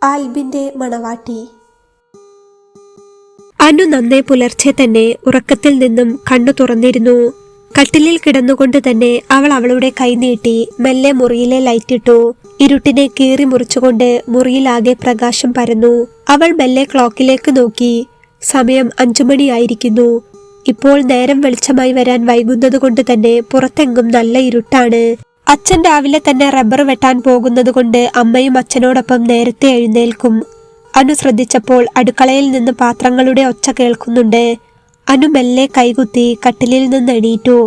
ആൽബിന്റെ മണവാട്ടി. അനു നന്നേ പുലർച്ചെ തന്നെ ഉറക്കത്തിൽ നിന്നും കണ്ണു തുറന്നിരുന്നു. കട്ടിലിൽ കിടന്നുകൊണ്ട് തന്നെ അവൾ അവളുടെ കൈ നീട്ടി മെല്ലെ മുറിയിലെ ലൈറ്റിട്ടു. ഇരുട്ടിനെ കീറി മുറിച്ചുകൊണ്ട് മുറിയിലാകെ പ്രകാശം പരന്നു. അവൾ മെല്ലെ ക്ലോക്കിലേക്ക് നോക്കി. സമയം 5 മണിയായിരിക്കുന്നു. ഇപ്പോൾ നേരം വെളിച്ചമായി വരാൻ വൈകുന്നത് കൊണ്ട് തന്നെ പുറത്തെങ്ങും നല്ല ഇരുട്ടാണ്. അച്ഛൻ രാവിലെ തന്നെ റബ്ബർ വെട്ടാൻ പോകുന്നത് കൊണ്ട് അമ്മയും അച്ഛനോടൊപ്പം നേരത്തെ എഴുന്നേൽക്കും. അനു ശ്രദ്ധിച്ചപ്പോൾ അടുക്കളയിൽ നിന്ന് പാത്രങ്ങളുടെ ഒച്ച കേൾക്കുന്നുണ്ട്. അനു മെല്ലെ കൈകുത്തി കട്ടിലിൽ നിന്ന് എണീറ്റു.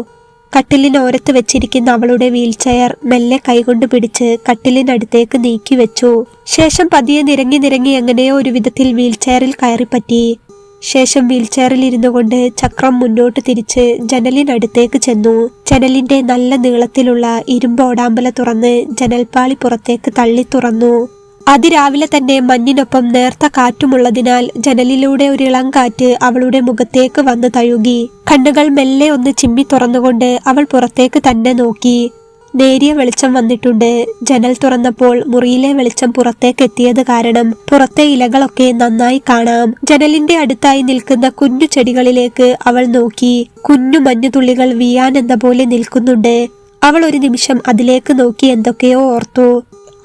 കട്ടിലിനോരത്ത് വെച്ചിരിക്കുന്ന അവളുടെ വീൽ ചെയർ മെല്ലെ കൈകൊണ്ട് പിടിച്ച് കട്ടിലിനടുത്തേക്ക് നീക്കി വെച്ചു. ശേഷം പതിയെ നിരങ്ങി എങ്ങനെയോ ഒരു വിധത്തിൽ വീൽ ചെയറിൽ കയറിപ്പറ്റി. ശേഷം വീൽ ചെയറിൽ ഇരുന്നു കൊണ്ട് ചക്രം മുന്നോട്ട് തിരിച്ച് ജനലിനടുത്തേക്ക് ചെന്നു. ജനലിന്റെ നല്ല നീളത്തിലുള്ള ഇരുമ്പ് ഓടാമ്പല തുറന്ന് ജനൽപ്പാളി പുറത്തേക്ക് തള്ളി തുറന്നു. അതിരാവിലെ തന്നെ മഞ്ഞിനൊപ്പം നേർത്ത കാറ്റുമുള്ളതിനാൽ ജനലിലൂടെ ഒരു ഇളം കാറ്റ് അവളുടെ മുഖത്തേക്ക് വന്ന് തഴുകി. കണ്ണുകൾ മെല്ലെ ഒന്ന് ചിമ്മി തുറന്നുകൊണ്ട് അവൾ പുറത്തേക്ക് തന്നെ നോക്കി. നേരിയ വെളിച്ചം വന്നിട്ടുണ്ട്. ജനൽ തുറന്നപ്പോൾ മുറിയിലെ വെളിച്ചം പുറത്തേക്ക് എത്തിയത് കാരണം പുറത്തെ ഇലകളൊക്കെ നന്നായി കാണാം. ജനലിന്റെ അടുത്തായി നിൽക്കുന്ന കുഞ്ഞു ചെടികളിലേക്ക് അവൾ നോക്കി. കുഞ്ഞു മഞ്ഞുതുള്ളികൾ വീയാനെന്ന പോലെ നിൽക്കുന്നുണ്ട്. അവൾ ഒരു നിമിഷം അതിലേക്ക് നോക്കി എന്തൊക്കെയോ ഓർത്തു.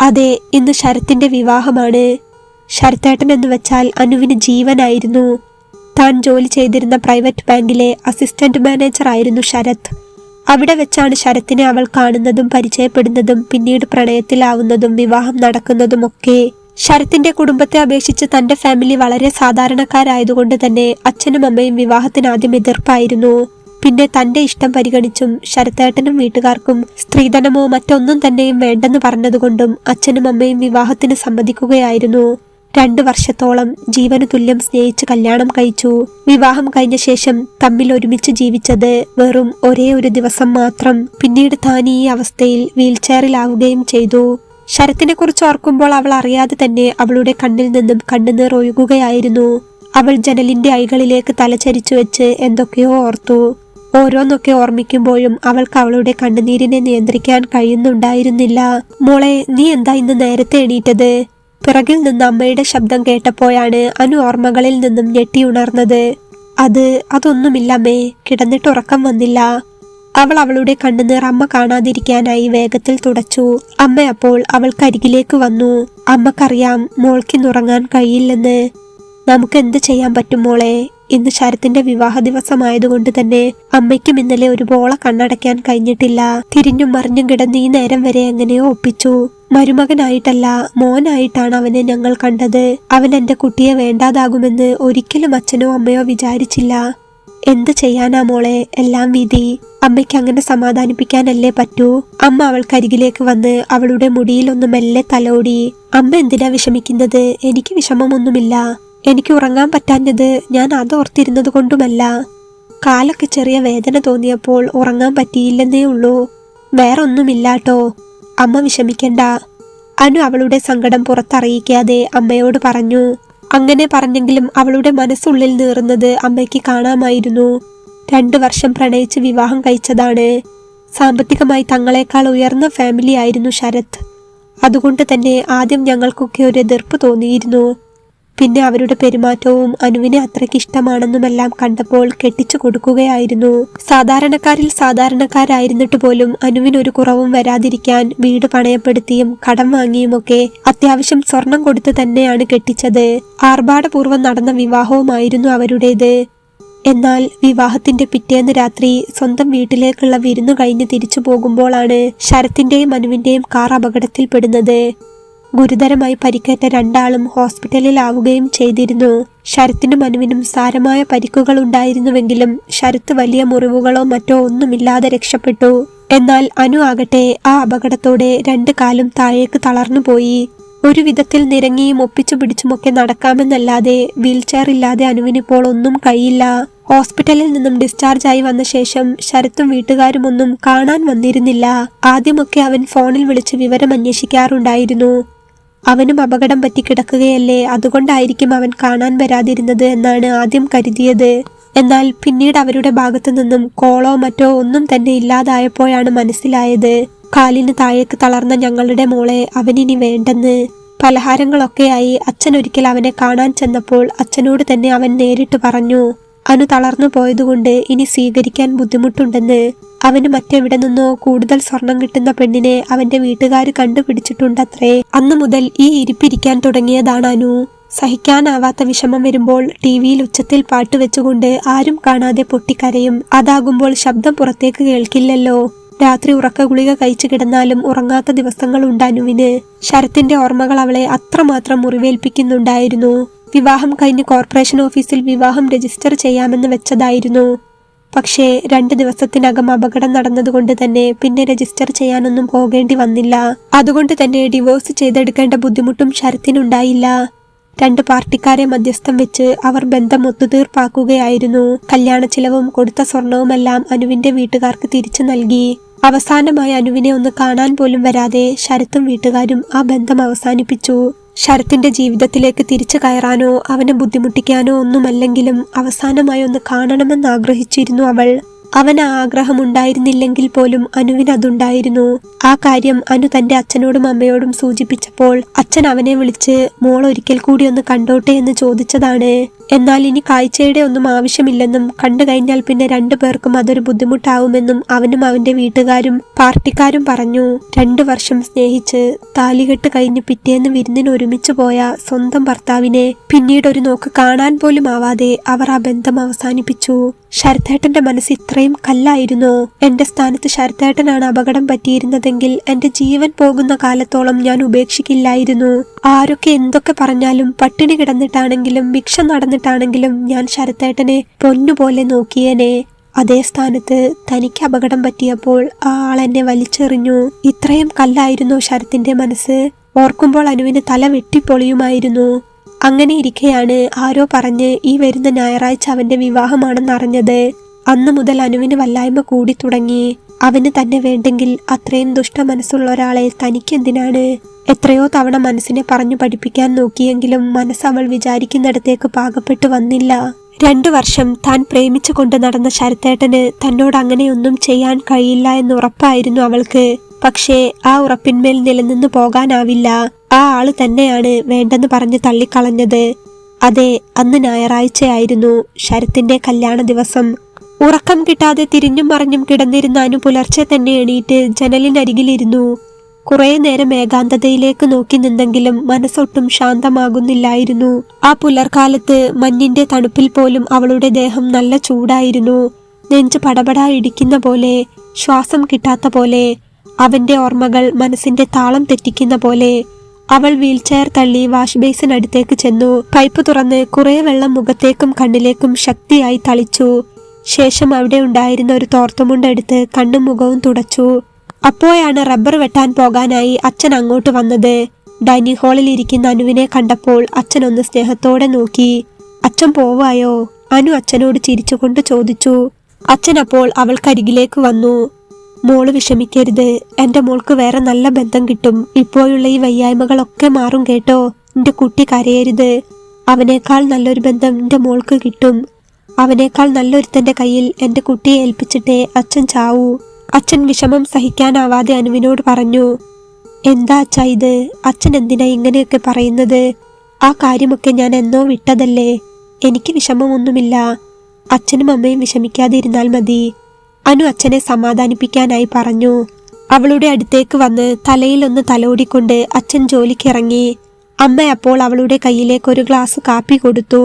അതെ, ഇന്ന് ശരത്തിന്റെ വിവാഹമാണ്. ശരത്തേട്ടൻ എന്ന് വെച്ചാൽ അനുവിന് ജീവനായിരുന്നു. താൻ ജോലി ചെയ്തിരുന്ന പ്രൈവറ്റ് ബാങ്കിലെ അസിസ്റ്റന്റ് മാനേജർ ആയിരുന്നു ശരത്. അവിടെ വെച്ചാണ് ശരത്തിനെ അവൾ കാണുന്നതും പരിചയപ്പെടുന്നതും പിന്നീട് പ്രണയത്തിലാവുന്നതും വിവാഹം നടക്കുന്നതും ഒക്കെ. ശരത്തിന്റെ കുടുംബത്തെ അപേക്ഷിച്ച് തന്റെ ഫാമിലി വളരെ സാധാരണക്കാരായതുകൊണ്ട് തന്നെ അച്ഛനും അമ്മയും വിവാഹത്തിന് ആദ്യം എതിർപ്പായിരുന്നു. പിന്നെ തന്റെ ഇഷ്ടം പരിഗണിച്ചും ശരത്തേട്ടനും വീട്ടുകാർക്കും സ്ത്രീധനമോ മറ്റൊന്നും തന്നെയും വേണ്ടെന്ന് പറഞ്ഞതുകൊണ്ടും അച്ഛനും അമ്മയും വിവാഹത്തിന് സമ്മതിക്കുകയായിരുന്നു. 2 വർഷത്തോളം ജീവന് തുല്യം സ്നേഹിച്ച് കല്യാണം കഴിച്ചു. വിവാഹം കഴിഞ്ഞ ശേഷം തമ്മിൽ ഒരുമിച്ച് ജീവിച്ചത് വെറും ഒരേ ഒരു ദിവസം മാത്രം. പിന്നീട് താൻ ഈ അവസ്ഥയിൽ വീൽ ചെയറിലാവുകയും ചെയ്തു. ശരത്തിനെ കുറിച്ച് ഓർക്കുമ്പോൾ അവൾ അറിയാതെ തന്നെ അവളുടെ കണ്ണിൽ നിന്നും കണ്ണുനീർ ഒഴുകുകയായിരുന്നു. അവൾ ജനലിന്റെ അഴികളിലേക്ക് തലചരിച്ചു വെച്ച് എന്തൊക്കെയോ ഓർത്തു. ഓരോന്നൊക്കെ ഓർമ്മിക്കുമ്പോഴും അവൾക്ക് അവളുടെ കണ്ണുനീരിനെ നിയന്ത്രിക്കാൻ കഴിയുന്നുണ്ടായിരുന്നില്ല. മോളെ, നീ എന്താ ഇന്ന് നേരത്തെ എണീറ്റത്? പിറകിൽ നിന്ന് അമ്മയുടെ ശബ്ദം കേട്ടപ്പോഴാണ് അനു ഓർമ്മകളിൽ നിന്നും ഞെട്ടിയുണർന്നത്. അതൊന്നുമില്ലമ്മേ, കിടന്നിട്ട് ഉറക്കം വന്നില്ല. അവൾ അവളുടെ കണ്ണുനീർ അമ്മ കാണാതിരിക്കാനായി വേഗത്തിൽ തുടച്ചു. അമ്മ അപ്പോൾ അവൾക്കരികിലേക്ക് വന്നു. അമ്മക്കറിയാം മോൾക്കിന്നുറങ്ങാൻ കഴിയില്ലെന്ന്. നമുക്ക് എന്ത് ചെയ്യാൻ പറ്റും മോളെ? ഇന്ന് ശരത്തിന്റെ വിവാഹ ദിവസമായതുകൊണ്ട് തന്നെ അമ്മയ്ക്കും ഇന്നലെ ഒരു പോള കണ്ണടയ്ക്കാൻ കഴിഞ്ഞിട്ടില്ല. തിരിഞ്ഞും മറിഞ്ഞും കിടന്ന് ഈ നേരം വരെ എങ്ങനെയോ ഒപ്പിച്ചു. മരുമകനായിട്ടല്ല, മോനായിട്ടാണ് അവനെ ഞങ്ങൾ കണ്ടത്. അവൻ എന്റെ കുട്ടിയെ വേണ്ടാതാകുമെന്ന് ഒരിക്കലും അച്ഛനോ അമ്മയോ വിചാരിച്ചില്ല. എന്ത് ചെയ്യാനാ മോളെ, എല്ലാം വിധി. അമ്മയ്ക്ക് അങ്ങനെ സമാധാനിപ്പിക്കാനല്ലേ പറ്റൂ. അമ്മ അവൾക്കരികിലേക്ക് വന്ന് അവളുടെ മുടിയിലൊന്ന് മെല്ലെ തലോടി. അമ്മ എന്തിനാ വിഷമിക്കുന്നത്? എനിക്ക് വിഷമമൊന്നുമില്ല. എനിക്ക് ഉറങ്ങാൻ പറ്റാഞ്ഞത് ഞാൻ അതോർത്തിരുന്നത് കൊണ്ടുമല്ല. കാലൊക്കെ ചെറിയ വേദന തോന്നിയപ്പോൾ ഉറങ്ങാൻ പറ്റിയില്ലെന്നേ ഉള്ളൂ. വേറൊന്നുമില്ലാട്ടോ. അമ്മ വിഷമിക്കണ്ട. അനു അവളുടെ സങ്കടം പുറത്തറിയിക്കാതെ അമ്മയോട് പറഞ്ഞു. അങ്ങനെ പറഞ്ഞെങ്കിലും അവളുടെ മനസ്സുള്ളിൽ നീറുന്നത് അമ്മയ്ക്ക് കാണാമായിരുന്നു. 2 വർഷം പ്രണയിച്ച് വിവാഹം കഴിച്ചതാണ്. സാമ്പത്തികമായി തങ്ങളെക്കാൾ ഉയർന്ന ഫാമിലി ആയിരുന്നു ശരത്. അതുകൊണ്ട് തന്നെ ആദ്യം ഞങ്ങൾക്കൊക്കെ ഒരു എതിർപ്പ് തോന്നിയിരുന്നു. പിന്നെ അവരുടെ പെരുമാറ്റവും അനുവിനെ അത്രയ്ക്ക് ഇഷ്ടമാണെന്നുമെല്ലാം കണ്ടപ്പോൾ കെട്ടിച്ചു കൊടുക്കുകയായിരുന്നു. സാധാരണക്കാരിൽ സാധാരണക്കാരായിരുന്നിട്ട് പോലും അനുവിനൊരു കുറവും വരാതിരിക്കാൻ വീട് പണയപ്പെടുത്തിയും കടം വാങ്ങിയുമൊക്കെ അത്യാവശ്യം സ്വർണം കൊടുത്ത് തന്നെയാണ് കെട്ടിച്ചത്. ആർഭാടപൂർവ്വം നടന്ന വിവാഹവുമായിരുന്നു അവരുടേത്. എന്നാൽ വിവാഹത്തിന്റെ പിറ്റേന്ന് രാത്രി സ്വന്തം വീട്ടിലേക്കുള്ള വിരുന്നു കഴിഞ്ഞ് തിരിച്ചു പോകുമ്പോഴാണ് ശരത്തിന്റെയും അനുവിന്റെയും കാർ അപകടത്തിൽപ്പെടുന്നത്. ഗുരുതരമായി പരിക്കേറ്റ 2 ആളും ഹോസ്പിറ്റലിലാവുകയും ചെയ്തിരുന്നു. ശരത്തിനും അനുവിനും സാരമായ പരിക്കുകൾ ഉണ്ടായിരുന്നുവെങ്കിലും ശരത്ത് വലിയ മുറിവുകളോ മറ്റോ ഒന്നുമില്ലാതെ രക്ഷപ്പെട്ടു. എന്നാൽ അനു ആകട്ടെ ആ അപകടത്തോടെ 2 കാലും താഴേക്ക് തളർന്നുപോയി. ഒരു വിധത്തിൽ നിരങ്ങിയും ഒപ്പിച്ചു പിടിച്ചുമൊക്കെ നടക്കാമെന്നല്ലാതെ വീൽ ചെയർ ഇല്ലാതെ അനുവിനിപ്പോൾ ഒന്നും കഴിയില്ല. ഹോസ്പിറ്റലിൽ നിന്നും ഡിസ്ചാർജ് ആയി വന്ന ശേഷം ശരത്തും വീട്ടുകാരും ഒന്നും കാണാൻ വന്നിരുന്നില്ല. ആദ്യമൊക്കെ അവൻ ഫോണിൽ വിളിച്ച് വിവരം അന്വേഷിക്കാറുണ്ടായിരുന്നു. അവനും അപകടം പറ്റി കിടക്കുകയല്ലേ, അതുകൊണ്ടായിരിക്കും അവൻ കാണാൻ വരാതിരുന്നത് എന്നാണ് ആദ്യം കരുതിയത്. എന്നാൽ പിന്നീട് അവരുടെ ഭാഗത്തു നിന്നും കോളോ മറ്റോ ഒന്നും തന്നെ ഇല്ലാതായപ്പോഴാണ് മനസ്സിലായത് കാലിന് താഴേക്ക് തളർന്ന ഞങ്ങളുടെ മോളെ അവനിനി വേണ്ടെന്ന്. പലഹാരങ്ങളൊക്കെയായി അച്ഛൻ ഒരിക്കൽ അവനെ കാണാൻ ചെന്നപ്പോൾ അച്ഛനോട് തന്നെ അവൻ നേരിട്ട് പറഞ്ഞു, അനു തളർന്നു പോയതുകൊണ്ട് ഇനി സ്വീകരിക്കാൻ ബുദ്ധിമുട്ടുണ്ടെന്ന്. അവന് മറ്റെവിടെ നിന്നോ കൂടുതൽ സ്വർണം കിട്ടുന്ന പെണ്ണിനെ അവന്റെ വീട്ടുകാർ കണ്ടുപിടിച്ചിട്ടുണ്ടത്രേ. അന്നു മുതൽ ഈ ഇരിപ്പിരിക്കാൻ തുടങ്ങിയതാണ് അനു. സഹിക്കാനാവാത്ത വിഷമം വരുമ്പോൾ ടിവിയിൽ ഉച്ചത്തിൽ പാട്ട് വെച്ചുകൊണ്ട് ആരും കാണാതെ പൊട്ടിക്കരയും. അതാകുമ്പോൾ ശബ്ദം പുറത്തേക്ക് കേൾക്കില്ലല്ലോ. രാത്രി ഉറക്ക ഗുളിക കഴിച്ചു കിടന്നാലും ഉറങ്ങാത്ത ദിവസങ്ങളുണ്ട് അനുവിന്. ശരത്തിന്റെ ഓർമ്മകൾ അവളെ അത്രമാത്രം മുറിവേൽപ്പിക്കുന്നുണ്ടായിരുന്നു. വിവാഹം കഴിഞ്ഞ് കോർപ്പറേഷൻ ഓഫീസിൽ വിവാഹം രജിസ്റ്റർ ചെയ്യാമെന്ന് വെച്ചതായിരുന്നു. പക്ഷേ 2 ദിവസത്തിനകം അപകടം നടന്നതുകൊണ്ട് തന്നെ പിന്നെ രജിസ്റ്റർ ചെയ്യാനൊന്നും പോകേണ്ടി വന്നില്ല. അതുകൊണ്ട് തന്നെ ഡിവോഴ്സ് ചെയ്തെടുക്കേണ്ട ബുദ്ധിമുട്ടും ശരത്തിനുണ്ടായില്ല. 2 പാർട്ടിക്കാരെ മധ്യസ്ഥം വെച്ച് അവർ ബന്ധം ഒത്തുതീർപ്പാക്കുകയായിരുന്നു. കല്യാണ ചിലവും കൊടുത്ത സ്വർണവുമെല്ലാം അനുവിന്റെ വീട്ടുകാർക്ക് തിരിച്ചു നൽകി. അവസാനമായി അനുവിനെ ഒന്ന് കാണാൻ പോലും വരാതെ ശരത്തും വീട്ടുകാരും ആ ബന്ധം അവസാനിപ്പിച്ചു. ശരത്തിന്റെ ജീവിതത്തിലേക്ക് തിരിച്ചു കയറാനോ അവനെ ബുദ്ധിമുട്ടിക്കാനോ ഒന്നുമല്ലെങ്കിലും അവസാനമായി ഒന്ന് കാണണമെന്ന് ആഗ്രഹിച്ചിരുന്നു അവൾ. അവന് ആ ആഗ്രഹമുണ്ടായിരുന്നില്ലെങ്കിൽ പോലും അനുവിനതുണ്ടായിരുന്നു. ആ കാര്യം അനു തന്റെ അച്ഛനോടും അമ്മയോടും സൂചിപ്പിച്ചപ്പോൾ അച്ഛൻ അവനെ വിളിച്ച് മോൾ ഒരിക്കൽ കൂടി ഒന്ന് കണ്ടോട്ടെ എന്ന് ചോദിച്ചതാണ്. എന്നാൽ ഇനി കാഴ്ചയുടെ ഒന്നും ആവശ്യമില്ലെന്നും കണ്ടു കഴിഞ്ഞാൽ പിന്നെ 2 പേർക്കും അതൊരു ബുദ്ധിമുട്ടാവുമെന്നും അവനും അവന്റെ വീട്ടുകാരും പാർട്ടിക്കാരും പറഞ്ഞു. 2 വർഷം സ്നേഹിച്ച് താലികെട്ട് കഴിഞ്ഞ് പിറ്റേന്ന് വിരുന്നിന് ഒരുമിച്ച് പോയ സ്വന്തം ഭർത്താവിനെ പിന്നീട് ഒരു നോക്ക് കാണാൻ പോലും ആവാതെ അവർ ആ ബന്ധം അവസാനിപ്പിച്ചു. ശരത്തേട്ടന്റെ മനസ്സ് ഇത്രയും കല്ലായിരുന്നോ? എന്റെ സ്ഥാനത്ത് ശരത്തേട്ടനാണ് അപകടം പറ്റിയിരുന്നതെങ്കിൽ എന്റെ ജീവൻ പോകുന്ന കാലത്തോളം ഞാൻ ഉപേക്ഷിക്കില്ലായിരുന്നു. ആരൊക്കെ എന്തൊക്കെ പറഞ്ഞാലും പട്ടിണി കിടന്നിട്ടാണെങ്കിലും ഭിക്ഷ നടന്നിട്ടാണെങ്കിലും ഞാൻ ശരത്തേട്ടനെ പൊന്നുപോലെ നോക്കിയേനെ. അതേ സ്ഥാനത്ത് തനിക്ക് അപകടം പറ്റിയപ്പോൾ ആ ആളെന്നെ വലിച്ചെറിഞ്ഞു. ഇത്രയും കല്ലായിരുന്നോ ശരത്തിന്റെ മനസ്സ്? ഓർക്കുമ്പോൾ അനുവിന് തല വെട്ടിപ്പൊളിയുമായിരുന്നു. അങ്ങനെ ഇരിക്കെയാണ് ആരോ പറഞ്ഞ് ഈ വരുന്ന ഞായറാഴ്ച അവന്റെ വിവാഹമാണെന്നറിഞ്ഞത്. അന്നു മുതൽ അനുവിന് വല്ലായ്മ കൂടി തുടങ്ങി. അവന് തന്നെ വേണ്ടെങ്കിൽ അത്രയും ദുഷ്ട മനസ്സുള്ള ഒരാളെ തനിക്കെന്തിനാണ്? എത്രയോ തവണ മനസ്സിനെ പറഞ്ഞു പഠിപ്പിക്കാൻ നോക്കിയെങ്കിലും മനസ്സ് അവൾ വിചാരിക്കുന്നിടത്തേക്ക് പാകപ്പെട്ടു വന്നില്ല. 2 വർഷം താൻ പ്രേമിച്ചു കൊണ്ട് നടന്ന ശരത്തേട്ടന് തന്നോട് അങ്ങനെയൊന്നും ചെയ്യാൻ കഴിയില്ല എന്ന് ഉറപ്പായിരുന്നു അവൾക്ക്. പക്ഷേ ആ ഉറപ്പിന്മേൽ നിലനിന്ന് പോകാനാവില്ല. ആ ആള് തന്നെയാണ് വേണ്ടെന്ന് പറഞ്ഞ് തള്ളിക്കളഞ്ഞത്. അതെ, അന്ന് ഞായറാഴ്ചയായിരുന്നു, ശരത്തിന്റെ കല്യാണ ദിവസം. ഉറക്കം കിട്ടാതെ തിരിഞ്ഞും മറിഞ്ഞും കിടന്നിരുന്ന അനു പുലർച്ചെ തന്നെ എണീറ്റ് ജനലിനരികിലിരുന്നു. കുറെ നേരം ഏകാന്തതയിലേക്ക് നോക്കി നിന്നെങ്കിലും മനസ്സൊട്ടും ശാന്തമാകുന്നില്ലായിരുന്നു. ആ പുലർക്കാലത്ത് മഞ്ഞിന്റെ തണുപ്പിൽ പോലും അവളുടെ ദേഹം നല്ല ചൂടായിരുന്നു. നെഞ്ച് പടപടാ ഇടിക്കുന്ന പോലെ, ശ്വാസം കിട്ടാത്ത പോലെ, അവന്റെ ഓർമ്മകൾ മനസ്സിന്റെ താളം തെറ്റിക്കുന്ന പോലെ. അവൾ വീൽചെയർ തള്ളി വാഷ് ബേസിനടുത്തേക്ക് ചെന്നു. പൈപ്പ് തുറന്ന് കുറെ വെള്ളം മുഖത്തേക്കും കണ്ണിലേക്കും ശക്തിയായി തളിച്ചു. ശേഷം അവിടെ ഉണ്ടായിരുന്ന ഒരു തോർത്തുമുണ്ടെടുത്ത് കണ്ണും മുഖവും തുടച്ചു. അപ്പോഴാണ് റബ്ബർ വെട്ടാൻ പോകാനായി അച്ഛൻ അങ്ങോട്ട് വന്നത്. ഡൈനിങ് ഹാളിൽ ഇരിക്കുന്ന അനുവിനെ കണ്ടപ്പോൾ അച്ഛൻ ഒന്ന് സ്നേഹത്തോടെ നോക്കി. അച്ഛൻ പോവായോ? അനു അച്ഛനോട് ചിരിച്ചുകൊണ്ട് ചോദിച്ചു. അച്ഛൻ അപ്പോൾ അവൾക്കരികിലേക്ക് വന്നു. മോള് വിഷമിക്കരുത്, എന്റെ മോൾക്ക് വേറെ നല്ല ബന്ധം കിട്ടും. ഇപ്പോഴുള്ള ഈ വയ്യായ്മകളൊക്കെ മാറും കേട്ടോ. എന്റെ കുട്ടി കരയരുത്. അവനേക്കാൾ നല്ലൊരു ബന്ധം എന്റെ മോൾക്ക് കിട്ടും. അവനേക്കാൾ നല്ലൊരുത്തന്റെ കയ്യിൽ എന്റെ കുട്ടിയെ ഏൽപ്പിച്ചിട്ടേ അച്ഛൻ ചാവൂ. അച്ഛൻ വിഷമം സഹിക്കാനാവാതെ അനുവിനോട് പറഞ്ഞു. എന്താ അച്ഛാ ഇത്? അച്ഛൻ എന്തിനാ ഇങ്ങനെയൊക്കെ പറയുന്നത്? ആ കാര്യമൊക്കെ ഞാൻ എന്നോ വിട്ടതല്ലേ. എനിക്ക് വിഷമമൊന്നുമില്ല. അച്ഛനും അമ്മയും വിഷമിക്കാതിരുന്നാൽ മതി. അനു അച്ഛനെ സമാധാനിപ്പിക്കാനായി പറഞ്ഞു. അവളുടെ അടുത്തേക്ക് വന്ന് തലയിലൊന്ന് തലോടിക്കൊണ്ട് അച്ഛൻ ജോലിക്കിറങ്ങി. അമ്മ അപ്പോൾ അവളുടെ കയ്യിലേക്ക് ഒരു ഗ്ലാസ് കാപ്പി കൊടുത്തു.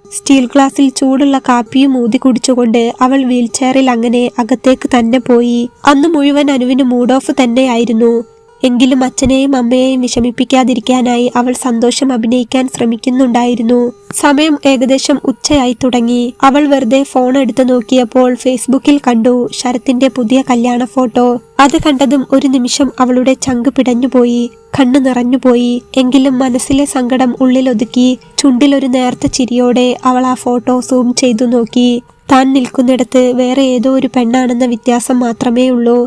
സ്റ്റീൽ ഗ്ലാസ്സിൽ ചൂടുള്ള കാപ്പിയും ഊതി കുടിച്ചുകൊണ്ട് അവൾ വീൽചെയറിൽ അങ്ങനെ അകത്തേക്ക് തന്നെ പോയി. അന്ന് മുഴുവൻ അനുവിന് മൂഡ് ഓഫ് തന്നെയായിരുന്നു. എങ്കിലും അച്ഛനെയും അമ്മയെയും വിഷമിപ്പിക്കാതിരിക്കാനായി അവൾ സന്തോഷം അഭിനയിക്കാൻ ശ്രമിക്കുന്നുണ്ടായിരുന്നു. സമയം ഏകദേശം ഉച്ചയായി തുടങ്ങി. അവൾ വെറുതെ ഫോൺ എടുത്ത് നോക്കിയപ്പോൾ ഫേസ്ബുക്കിൽ കണ്ടു ശരത്തിന്റെ പുതിയ കല്യാണ ഫോട്ടോ. അത് കണ്ടതും ഒരു നിമിഷം അവളുടെ ചങ്ക് പിടഞ്ഞുപോയി, കണ്ണു നിറഞ്ഞുപോയി. എങ്കിലും മനസ്സിലെ സങ്കടം ഉള്ളിലൊതുക്കി ചുണ്ടിലൊരു നേർത്ത ചിരിയോടെ അവൾ ആ ഫോട്ടോ സൂം ചെയ്തു നോക്കി. താൻ നിൽക്കുന്നിടത്ത് വേറെ ഏതോ ഒരു പെണ്ണാണെന്ന വ്യത്യാസം മാത്രമേ ഉള്ളൂ.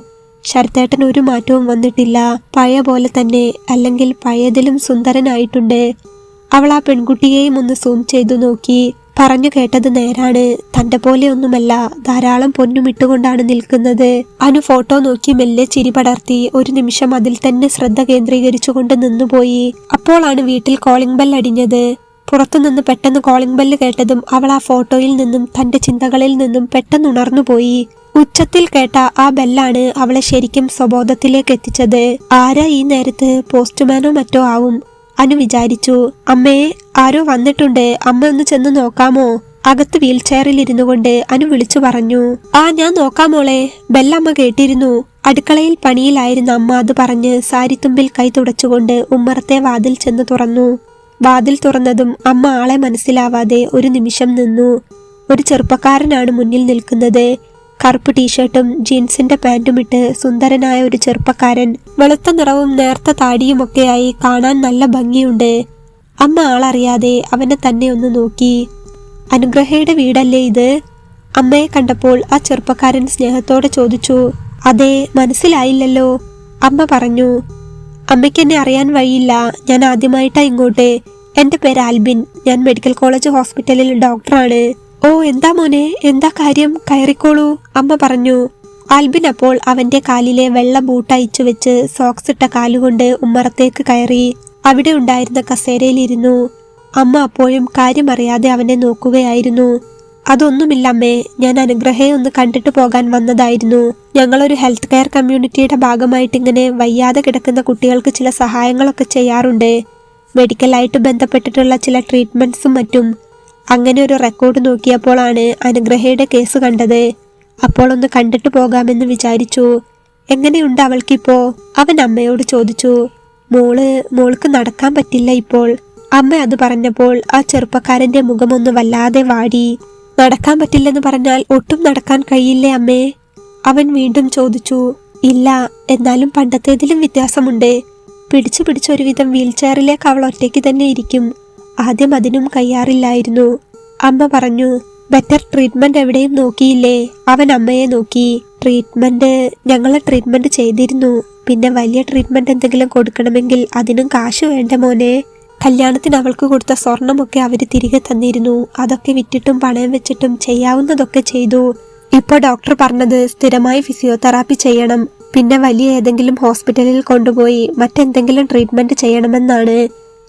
ശരത്തേട്ടൻ ഒരു മാറ്റവും വന്നിട്ടില്ല. പഴയ പോലെ തന്നെ, അല്ലെങ്കിൽ പഴയതിലും സുന്ദരനായിട്ടുണ്ട്. അവൾ ആ പെൺകുട്ടിയെയും ഒന്ന് സൂം ചെയ്തു നോക്കി. പറഞ്ഞു കേട്ടത് നേരാണ്. തന്റെ പോലെയൊന്നുമല്ല, ധാരാളം പൊന്നുമിട്ടുകൊണ്ടാണ് നിൽക്കുന്നത്. അനു ഫോട്ടോ നോക്കി മെല്ലെ ചിരി പടർത്തി. ഒരു നിമിഷം അതിൽ തന്നെ ശ്രദ്ധ കേന്ദ്രീകരിച്ചുകൊണ്ട് നിന്നുപോയി. അപ്പോഴാണ് വീട്ടിൽ കോളിംഗ് ബെൽ അടിഞ്ഞത്. പുറത്തുനിന്ന് പെട്ടെന്ന് കോളിംഗ് ബെല്ല് കേട്ടതും അവൾ ആ ഫോട്ടോയിൽ നിന്നും തന്റെ ചിന്തകളിൽ നിന്നും പെട്ടെന്ന് ഉണർന്നുപോയി. ഉച്ചത്തിൽ കേട്ട ആ ബെല്ലാണ് അവളെ ശരിക്കും സ്വബോധത്തിലേക്ക് എത്തിച്ചത്. ആരാ ഈ നേരത്ത്? പോസ്റ്റ്മാനോ മറ്റോ ആവും, അനു വിചാരിച്ചു. അമ്മേ, ആരോ വന്നിട്ടുണ്ട്, അമ്മ ഒന്ന് ചെന്ന് നോക്കാമോ? അകത്ത് വീൽ ചെയറിൽ ഇരുന്നു കൊണ്ട് അനു വിളിച്ചു പറഞ്ഞു. ആ, ഞാൻ നോക്കാമോളെ. ബെല്ലമ്മ കേട്ടിരുന്നു. അടുക്കളയിൽ പണിയിലായിരുന്ന അമ്മ അത് പറഞ്ഞ് സാരിത്തുമ്പിൽ കൈ തുടച്ചുകൊണ്ട് ഉമ്മറത്തെ വാതിൽ ചെന്ന് തുറന്നു. വാതിൽ തുറന്നതും അമ്മ ആളെ മനസ്സിലാവാതെ ഒരു നിമിഷം നിന്നു. ഒരു ചെറുപ്പക്കാരനാണ് മുന്നിൽ നിൽക്കുന്നത്. കറുപ്പ് ടീഷർട്ടും ജീൻസിന്റെ പാന്റുമിട്ട് സുന്ദരനായ ഒരു ചെറുപ്പക്കാരൻ. വെളുത്ത നിറവും നേർത്ത താടിയുമൊക്കെയായി കാണാൻ നല്ല ഭംഗിയുണ്ട്. അമ്മ ആളറിയാതെ അവനെ തന്നെ ഒന്ന് നോക്കി. അനുഗ്രഹയുടെ വീടല്ലേ ഇത്? അമ്മയെ കണ്ടപ്പോൾ ആ ചെറുപ്പക്കാരൻ സ്നേഹത്തോടെ ചോദിച്ചു. അതെ, മനസ്സിലായില്ലല്ലോ, അമ്മ പറഞ്ഞു. അമ്മയ്ക്ക് എന്നെ അറിയാൻ വഴിയില്ല. ഞാൻ ആദ്യമായിട്ടാ ഇങ്ങോട്ട്. എന്റെ പേര് ആൽബിൻ. ഞാൻ മെഡിക്കൽ കോളേജ് ഹോസ്പിറ്റലിൽ ഡോക്ടറാണ്. ഓ, എന്താ മോനെ, എന്താ കാര്യം? കയറിക്കോളൂ, അമ്മ പറഞ്ഞു. ആൽബിൻ അപ്പോൾ അവന്റെ കാലിലെ വെള്ള ബൂട്ട് അയച്ചു വെച്ച് സോക്സ് ഇട്ട കാലുകൊണ്ട് ഉമ്മറത്തേക്ക് കയറി. അവിടെ ഉണ്ടായിരുന്ന കസേരയിലിരുന്നു. അമ്മ അപ്പോഴും കാര്യമറിയാതെ അവനെ നോക്കുകയായിരുന്നു. അതൊന്നുമില്ല അമ്മേ, ഞാൻ അനുഗ്രഹയെ ഒന്ന് കണ്ടിട്ട് പോകാൻ വന്നതായിരുന്നു. ഞങ്ങളൊരു ഹെൽത്ത് കെയർ കമ്മ്യൂണിറ്റിയുടെ ഭാഗമായിട്ട് ഇങ്ങനെ വയ്യാതെ കിടക്കുന്ന കുട്ടികൾക്ക് ചില സഹായങ്ങളൊക്കെ ചെയ്യാറുണ്ട്. മെഡിക്കലായിട്ട് ബന്ധപ്പെട്ടിട്ടുള്ള ചില ട്രീറ്റ്മെന്റ്സും മറ്റും. അങ്ങനെ ഒരു റെക്കോർഡ് നോക്കിയപ്പോഴാണ് അനുഗ്രഹയുടെ കേസ് കണ്ടത്. അപ്പോൾ ഒന്ന് കണ്ടിട്ട് പോകാമെന്ന് വിചാരിച്ചു. എങ്ങനെയുണ്ട് അവൾക്കിപ്പോ? അവൻ അമ്മയോട് ചോദിച്ചു. മോൾക്ക് നടക്കാൻ പറ്റില്ല ഇപ്പോൾ. അമ്മ അത് പറഞ്ഞപ്പോൾ ആ ചെറുപ്പക്കാരന്റെ മുഖമൊന്ന് വല്ലാതെ വാടി. നടക്കാൻ പറ്റില്ലെന്ന് പറഞ്ഞാൽ ഒട്ടും നടക്കാൻ കഴിയില്ലേ അമ്മേ? അവൻ വീണ്ടും ചോദിച്ചു. ഇല്ല, എന്നാലും പണ്ടത്തേതിലും വ്യത്യാസമുണ്ട്. പിടിച്ചൊരുവിധം വീൽ ചെയറിലേക്ക് അവൾ ഒറ്റയ്ക്ക് തന്നെ ഇരിക്കും. ആദ്യം അതിനും കഴിയാറില്ലായിരുന്നു, അമ്മ പറഞ്ഞു. ബെറ്റർ ട്രീറ്റ്മെന്റ് എവിടെയും നോക്കിയില്ലേ? അവൻ അമ്മയെ നോക്കി. ഞങ്ങളെ ട്രീറ്റ്മെന്റ് ചെയ്തിരുന്നു. പിന്നെ വലിയ ട്രീറ്റ്മെന്റ് എന്തെങ്കിലും കൊടുക്കണമെങ്കിൽ അതിനും കാശ് വേണ്ട മോനെ. കല്യാണത്തിന് അവൾക്ക് കൊടുത്ത സ്വർണമൊക്കെ അവര് തിരികെ തന്നിരുന്നു. അതൊക്കെ വിറ്റിട്ടും പണയം വെച്ചിട്ടും ചെയ്യാവുന്നതൊക്കെ ചെയ്തു. ഇപ്പൊ ഡോക്ടർ പറഞ്ഞത് സ്ഥിരമായി ഫിസിയോതെറാപ്പി ചെയ്യണം, പിന്നെ വലിയ ഏതെങ്കിലും ഹോസ്പിറ്റലിൽ കൊണ്ടുപോയി മറ്റെന്തെങ്കിലും ട്രീറ്റ്മെന്റ് ചെയ്യണമെന്നാണ്.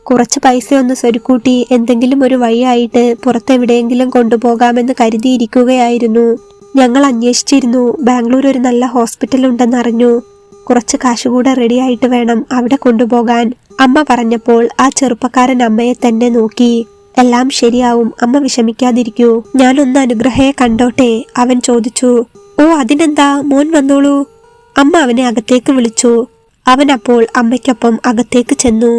കുറച്ച് പൈസ ഒന്ന് സ്വരുക്കൂട്ടി എന്തെങ്കിലും ഒരു വഴിയായിട്ട് പുറത്തെവിടെയെങ്കിലും കൊണ്ടുപോകാമെന്ന് കരുതിയിരിക്കുകയായിരുന്നു. ഞങ്ങൾ അന്വേഷിച്ചിരുന്നു. ബാംഗ്ലൂർ ഒരു നല്ല ഹോസ്പിറ്റൽ ഉണ്ടെന്നറിഞ്ഞു. കുറച്ച് കാശുകൂടെ റെഡിയായിട്ട് വേണം അവിടെ കൊണ്ടുപോകാൻ, അമ്മ പറഞ്ഞപ്പോൾ ആ ചെറുപ്പക്കാരൻ അമ്മയെ തന്നെ നോക്കി. എല്ലാം ശരിയാവും, അമ്മ വിഷമിക്കാതിരിക്കൂ. ഞാനൊന്ന് അനുഗ്രഹയെ കണ്ടോട്ടെ, അവൻ ചോദിച്ചു. ഓ, അതിനെന്താ, മോൻ വന്നോളൂ, അമ്മ അവനെ അകത്തേക്ക് വിളിച്ചു. അവൻ അപ്പോൾ അമ്മയ്ക്കൊപ്പം അകത്തേക്ക് ചെന്നു.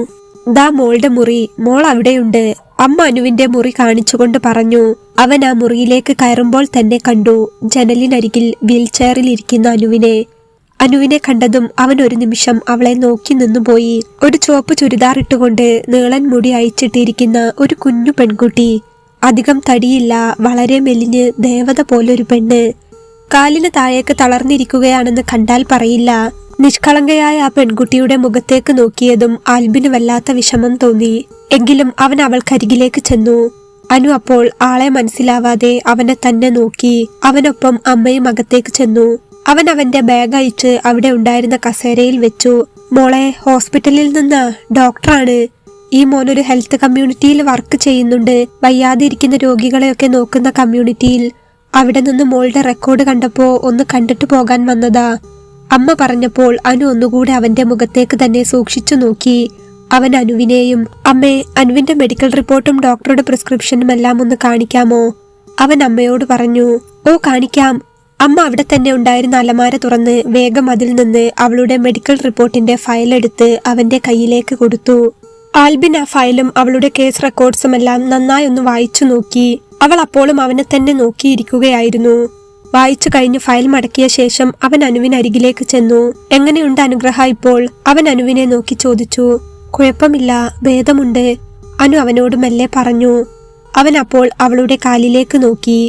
ദാ മോളുടെ മുറി, മോൾ അവിടെയുണ്ട്, അമ്മ അനുവിന്റെ മുറി കാണിച്ചുകൊണ്ട് പറഞ്ഞു. അവൻ ആ മുറിയിലേക്ക് കയറുമ്പോൾ തന്നെ കണ്ടു ജനലിനരികിൽ വീൽ ചെയറിൽ ഇരിക്കുന്ന അനുവിനെ കണ്ടതും അവൻ ഒരു നിമിഷം അവളെ നോക്കി നിന്നുപോയി. ഒരു ചുവപ്പ് ചുരിദാർ ഇട്ടുകൊണ്ട് നീളൻ മുടി അയച്ചിട്ടിരിക്കുന്ന ഒരു കുഞ്ഞു പെൺകുട്ടി. അധികം തടിയില്ല, വളരെ മെലിഞ്ഞ് ദേവത പോലൊരു പെണ്ണ്. കാലിന് താഴേക്ക് തളർന്നിരിക്കുകയാണെന്ന് കണ്ടാൽ പറയില്ല. നിഷ്കളങ്കയായ ആ പെൺകുട്ടിയുടെ മുഖത്തേക്ക് നോക്കിയതും ആൽബിന് വല്ലാത്ത വിഷമം തോന്നി. എങ്കിലും അവൻ അവൾക്കരികിലേക്ക് ചെന്നു. അനു അപ്പോൾ ആളെ മനസ്സിലാവാതെ അവനെ തന്നെ നോക്കി. അവനൊപ്പം അമ്മയും അകത്തേക്ക് ചെന്നു. അവൻ അവന്റെ ബാഗ് അയച്ച് അവിടെ ഉണ്ടായിരുന്ന കസേരയിൽ വെച്ചു. മോളെ, ഹോസ്പിറ്റലിൽ നിന്ന് ഡോക്ടറാണ്. ഈ മോനൊരു ഹെൽത്ത് കമ്മ്യൂണിറ്റിയിൽ വർക്ക് ചെയ്യുന്നുണ്ട്. വയ്യാതെ ഇരിക്കുന്ന രോഗികളെയൊക്കെ നോക്കുന്ന കമ്മ്യൂണിറ്റിയിൽ. അവിടെ നിന്ന് മോളുടെ റെക്കോർഡ് കണ്ടപ്പോ ഒന്ന് കണ്ടിട്ട് പോകാൻ വന്നതാ, അമ്മ പറഞ്ഞപ്പോൾ അനു ഒന്നുകൂടെ അവന്റെ മുഖത്തേക്ക് തന്നെ സൂക്ഷിച്ചു നോക്കി. അവൻ അനുവിനെയും. അമ്മേ, അനുവിന്റെ മെഡിക്കൽ റിപ്പോർട്ടും ഡോക്ടറുടെ പ്രിസ്ക്രിപ്ഷനും എല്ലാം ഒന്ന് കാണിക്കാമോ? അവൻ അമ്മയോട് പറഞ്ഞു. ഓ, കാണിക്കാം. അമ്മ അവിടെ തന്നെ ഉണ്ടായിരുന്ന അലമാര തുറന്ന് വേഗം അതിൽ നിന്ന് അവളുടെ മെഡിക്കൽ റിപ്പോർട്ടിന്റെ ഫയൽ എടുത്ത് അവന്റെ കയ്യിലേക്ക് കൊടുത്തു. ആൽബിൻ ആ ഫയലും അവളുടെ കേസ് റെക്കോർഡ്സും എല്ലാം നന്നായി ഒന്ന് വായിച്ചു നോക്കി. അവൾ അപ്പോഴും അവനെ തന്നെ നോക്കിയിരിക്കുകയായിരുന്നു. വായിച്ചു കഴിഞ്ഞ് ഫയൽ മടക്കിയ ശേഷം അവൻ അനുവിനരികിലേക്ക് ചെന്നു. എങ്ങനെയുണ്ട് അനുഗ്രഹ ഇപ്പോൾ? അവൻ അനുവിനെ നോക്കി ചോദിച്ചു. കുഴപ്പമില്ല, ഭേദമുണ്ട്, അനു അവനോട് മെല്ലെ പറഞ്ഞു. അവൻ അപ്പോൾ അവളുടെ കാലിലേക്ക് നോക്കി.